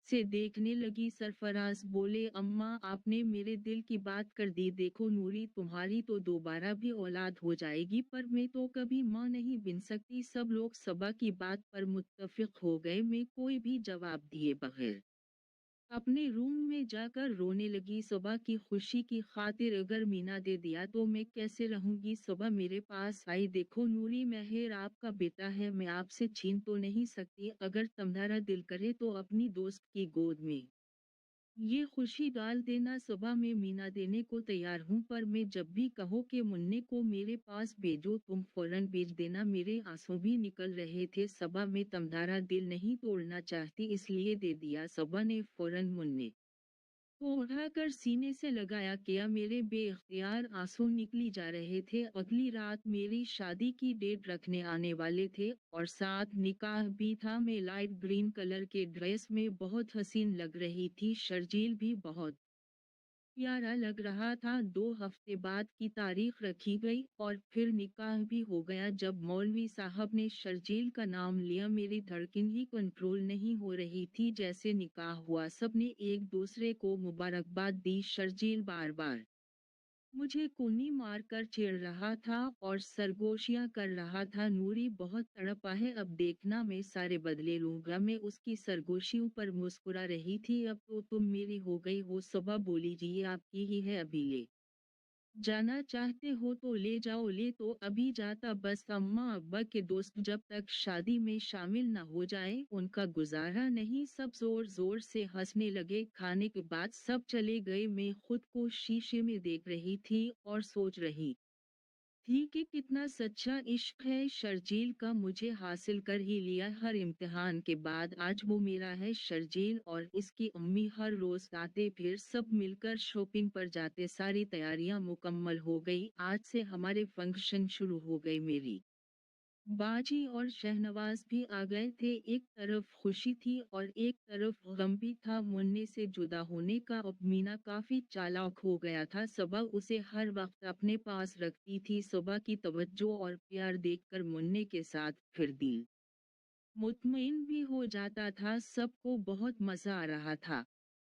से देखने लगी। सरफराज बोले, अम्मा आपने मेरे दिल की बात कर दी। देखो नूरी, तुम्हारी तो दोबारा भी औलाद हो जाएगी, पर मैं तो कभी माँ नहीं बन सकती। सब लोग सबा की बात पर मुत्तफिक हो गए। मैं कोई भी जवाब दिए बगैर अपने रूम में जाकर रोने लगी। सुबह की खुशी की खातिर अगर मीना दे दिया तो मैं कैसे रहूंगी? सुबह मेरे पास आई, देखो नूरी, महर आपका बेटा है, मैं आपसे छीन तो नहीं सकती। अगर तुम्हारा दिल करे तो अपनी दोस्त की गोद में ये खुशी डाल देना। सुबह में मीना देने को तैयार हूँ, पर मैं जब भी कहो कि मुन्ने को मेरे पास भेजो, तुम फौरन भेज देना। मेरे आंसू भी निकल रहे थे। सुबह में तुम्हारा दिल नहीं तोड़ना चाहती, इसलिए दे दिया। सुबह ने फौरन मुन्ने को उठाकर सीने से लगाया। क्या मेरे बेख्तियार आंसू निकली जा रहे थे। अगली रात मेरी शादी की डेट रखने आने वाले थे और साथ निकाह भी था। मैं लाइट ग्रीन कलर के ड्रेस में बहुत हसीन लग रही थी। शर्जील भी बहुत प्यारा लग रहा था। 2 हफ्ते बाद की तारीख रखी गई और फिर निकाह भी हो गया। जब मौलवी साहब ने शर्जील का नाम लिया, मेरी धड़कन ही कंट्रोल नहीं हो रही थी। जैसे निकाह हुआ, सबने एक दूसरे को मुबारकबाद दी। शर्जील बार बार मुझे कूनी मारकर छेड़ रहा था और सरगोशियां कर रहा था। नूरी बहुत तड़पा है, अब देखना मैं सारे बदले लूंगा। मैं उसकी सरगोशियों पर मुस्कुरा रही थी। अब तो तुम मेरी हो गई हो। सुबह बोली, जी ये आपकी ही है, अभी ले जाना चाहते हो तो ले जाओ। ले तो अभी जाता, बस अम्मा अब्बा के दोस्त जब तक शादी में शामिल न हो जाए उनका गुजारा नहीं। सब जोर जोर से हंसने लगे। खाने के बाद सब चले गए। मैं खुद को शीशे में देख रही थी और सोच रही थी कि कितना सच्चा इश्क है शर्जील का, मुझे हासिल कर ही लिया। हर इम्तिहान के बाद आज वो मेरा है। शर्जील और इसकी अम्मी हर रोज आते, फिर सब मिलकर शॉपिंग पर जाते। सारी तैयारियां मुकम्मल हो गई। आज से हमारे फंक्शन शुरू हो गए। मेरी बाजी और शहनवाज भी आ गए थे। एक तरफ खुशी थी और एक तरफ गम भी था मुन्ने से जुदा होने का। अब मीना काफी चालाक हो गया था। सुबह उसे हर वक्त अपने पास रखती थी। सुबह की तवज्जो और प्यार देखकर मुन्ने के साथ फिर दिल मुतमईन भी हो जाता था। सबको बहुत मजा आ रहा था।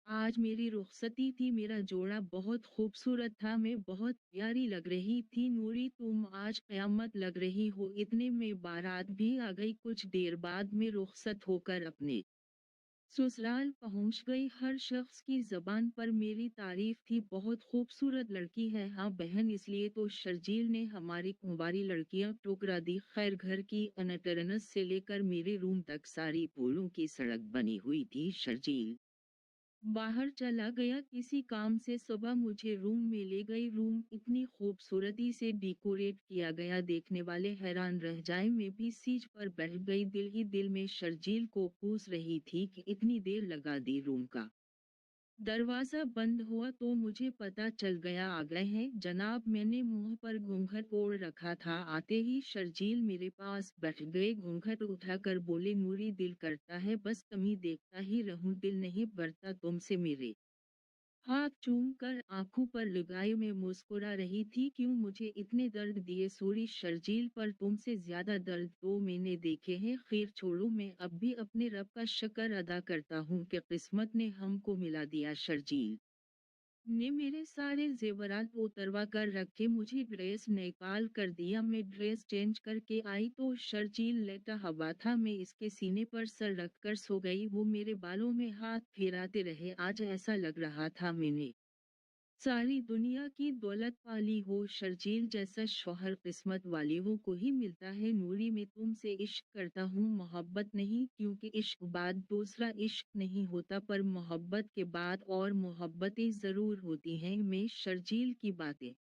आज मेरी रुखसती थी। मेरा जोड़ा बहुत खूबसूरत था, मैं बहुत प्यारी लग रही थी। नूरी, तुम आज कयामत लग रही हो। इतने में बारात भी आ गई। कुछ देर बाद मैं रुखसत होकर अपने ससुराल पहुंच गई। हर शख्स की जबान पर मेरी तारीफ थी, बहुत खूबसूरत लड़की है। हाँ बहन, इसलिए तो शर्जील ने हमारी कुंवारी लड़कियां ठुकरा दी। खैर, घर की अनटरनस से लेकर मेरे रूम तक सारी फूलों की सड़क बनी हुई थी। शर्जील बाहर चला गया किसी काम से। सुबह मुझे रूम में ले गई। रूम इतनी खूबसूरती से डेकोरेट किया गया, देखने वाले हैरान रह जाए। मैं भी सीट पर बैठ गई। दिल ही दिल में शर्जील को पूछ रही थी कि इतनी देर लगा दी रूम का दरवाज़ा बंद हुआ तो मुझे पता चल गया आ गए हैं जनाब। मैंने मुंह पर घूंघट ओढ़ रखा था। आते ही शर्जील मेरे पास बैठ गए, घूंघट उठाकर बोले, नूरी दिल करता है बस तुम्हें देखता ही रहूं, दिल नहीं भरता तुमसे मेरे। हाथ चूम कर आंखों पर लगाए मैं मुस्कुरा रही थी, क्यों मुझे इतने दर्द दिए सॉरी शर्जील, पर तुमसे ज्यादा दर्द तो मैंने देखे हैं। खैर छोड़ो, मैं अब भी अपने रब का शुक्र अदा करता हूँ कि किस्मत ने हमको मिला दिया। शर्जील ने मेरे सारे जेवरात उतरवा कर रखे, मुझे ड्रेस निकाल कर दिया। मैं ड्रेस चेंज करके आई तो शर्जील लेटा हवा था। मैं इसके सीने पर सर रखकर सो गई। वो मेरे बालों में हाथ फेराते रहे। आज ऐसा लग रहा था मैंने सारी दुनिया की दौलत पाली हो। शर्जील जैसा शौहर किस्मत वालियों को ही मिलता है। नूरी मैं तुमसे इश्क करता हूँ, मोहब्बत नहीं, क्योंकि इश्क बाद दूसरा इश्क नहीं होता, पर मोहब्बत के बाद और मोहब्बतें जरूर होती हैं। मैं शर्जील की बातें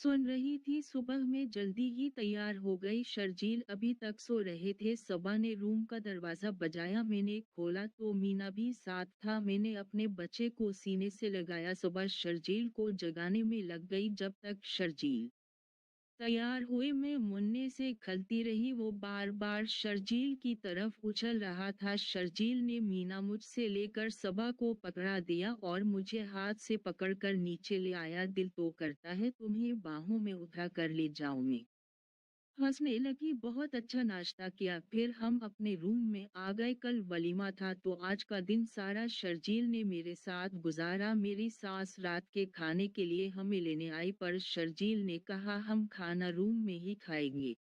सुन रही थी। सुबह में जल्दी ही तैयार हो गई। शर्जील अभी तक सो रहे थे। सबा ने रूम का दरवाजा बजाया, मैंने खोला तो मीना भी साथ था। मैंने अपने बच्चे को सीने से लगाया। सुबह शर्जील को जगाने में लग गई। जब तक शर्जील तैयार हुए मैं मुन्ने से खलती रही। वो बार बार शर्जील की तरफ उछल रहा था। शर्जील ने मीना मुझसे लेकर सबा को पकड़ा दिया और मुझे हाथ से पकड़कर नीचे ले आया। दिल तो करता है तुम्हें बाहों में उठा कर ले जाऊं मैं। हंसने लगी। बहुत अच्छा नाश्ता किया, फिर हम अपने रूम में आ गए। कल वलीमा था तो आज का दिन सारा शर्जील ने मेरे साथ गुजारा। मेरी सास रात के खाने के लिए हमें लेने आई, पर शर्जील ने कहा हम खाना रूम में ही खाएंगे।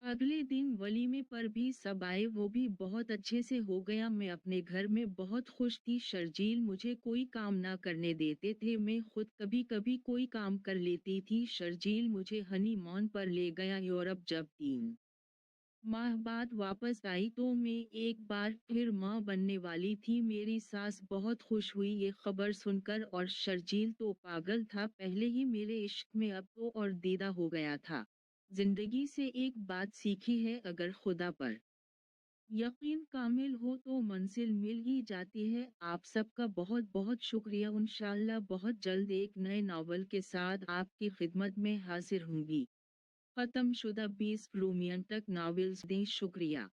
अगले दिन वलीमे पर भी सब आए, वो भी बहुत अच्छे से हो गया। मैं अपने घर में बहुत खुश थी। शर्जील मुझे कोई काम ना करने देते थे, मैं खुद कभी कभी कोई काम कर लेती थी। शर्जील मुझे हनीमून पर ले गया यूरोप। जब 3 माह बाद वापस आई तो मैं एक बार फिर माँ बनने वाली थी। मेरी सास बहुत खुश हुई ये खबर सुनकर, और शर्जील तो पागल था पहले ही मेरे इश्क में, अब तो और दीदा हो गया था। जिंदगी से एक बात सीखी है, अगर खुदा पर यकीन कामिल हो तो मंजिल मिल ही जाती है। आप सबका बहुत बहुत शुक्रिया। इंशाल्लाह बहुत जल्द एक नए नावल के साथ आपकी खिदमत में हाजिर होंगी। खत्म शुदा 20 रोमियन तक नावल्स दें। शुक्रिया।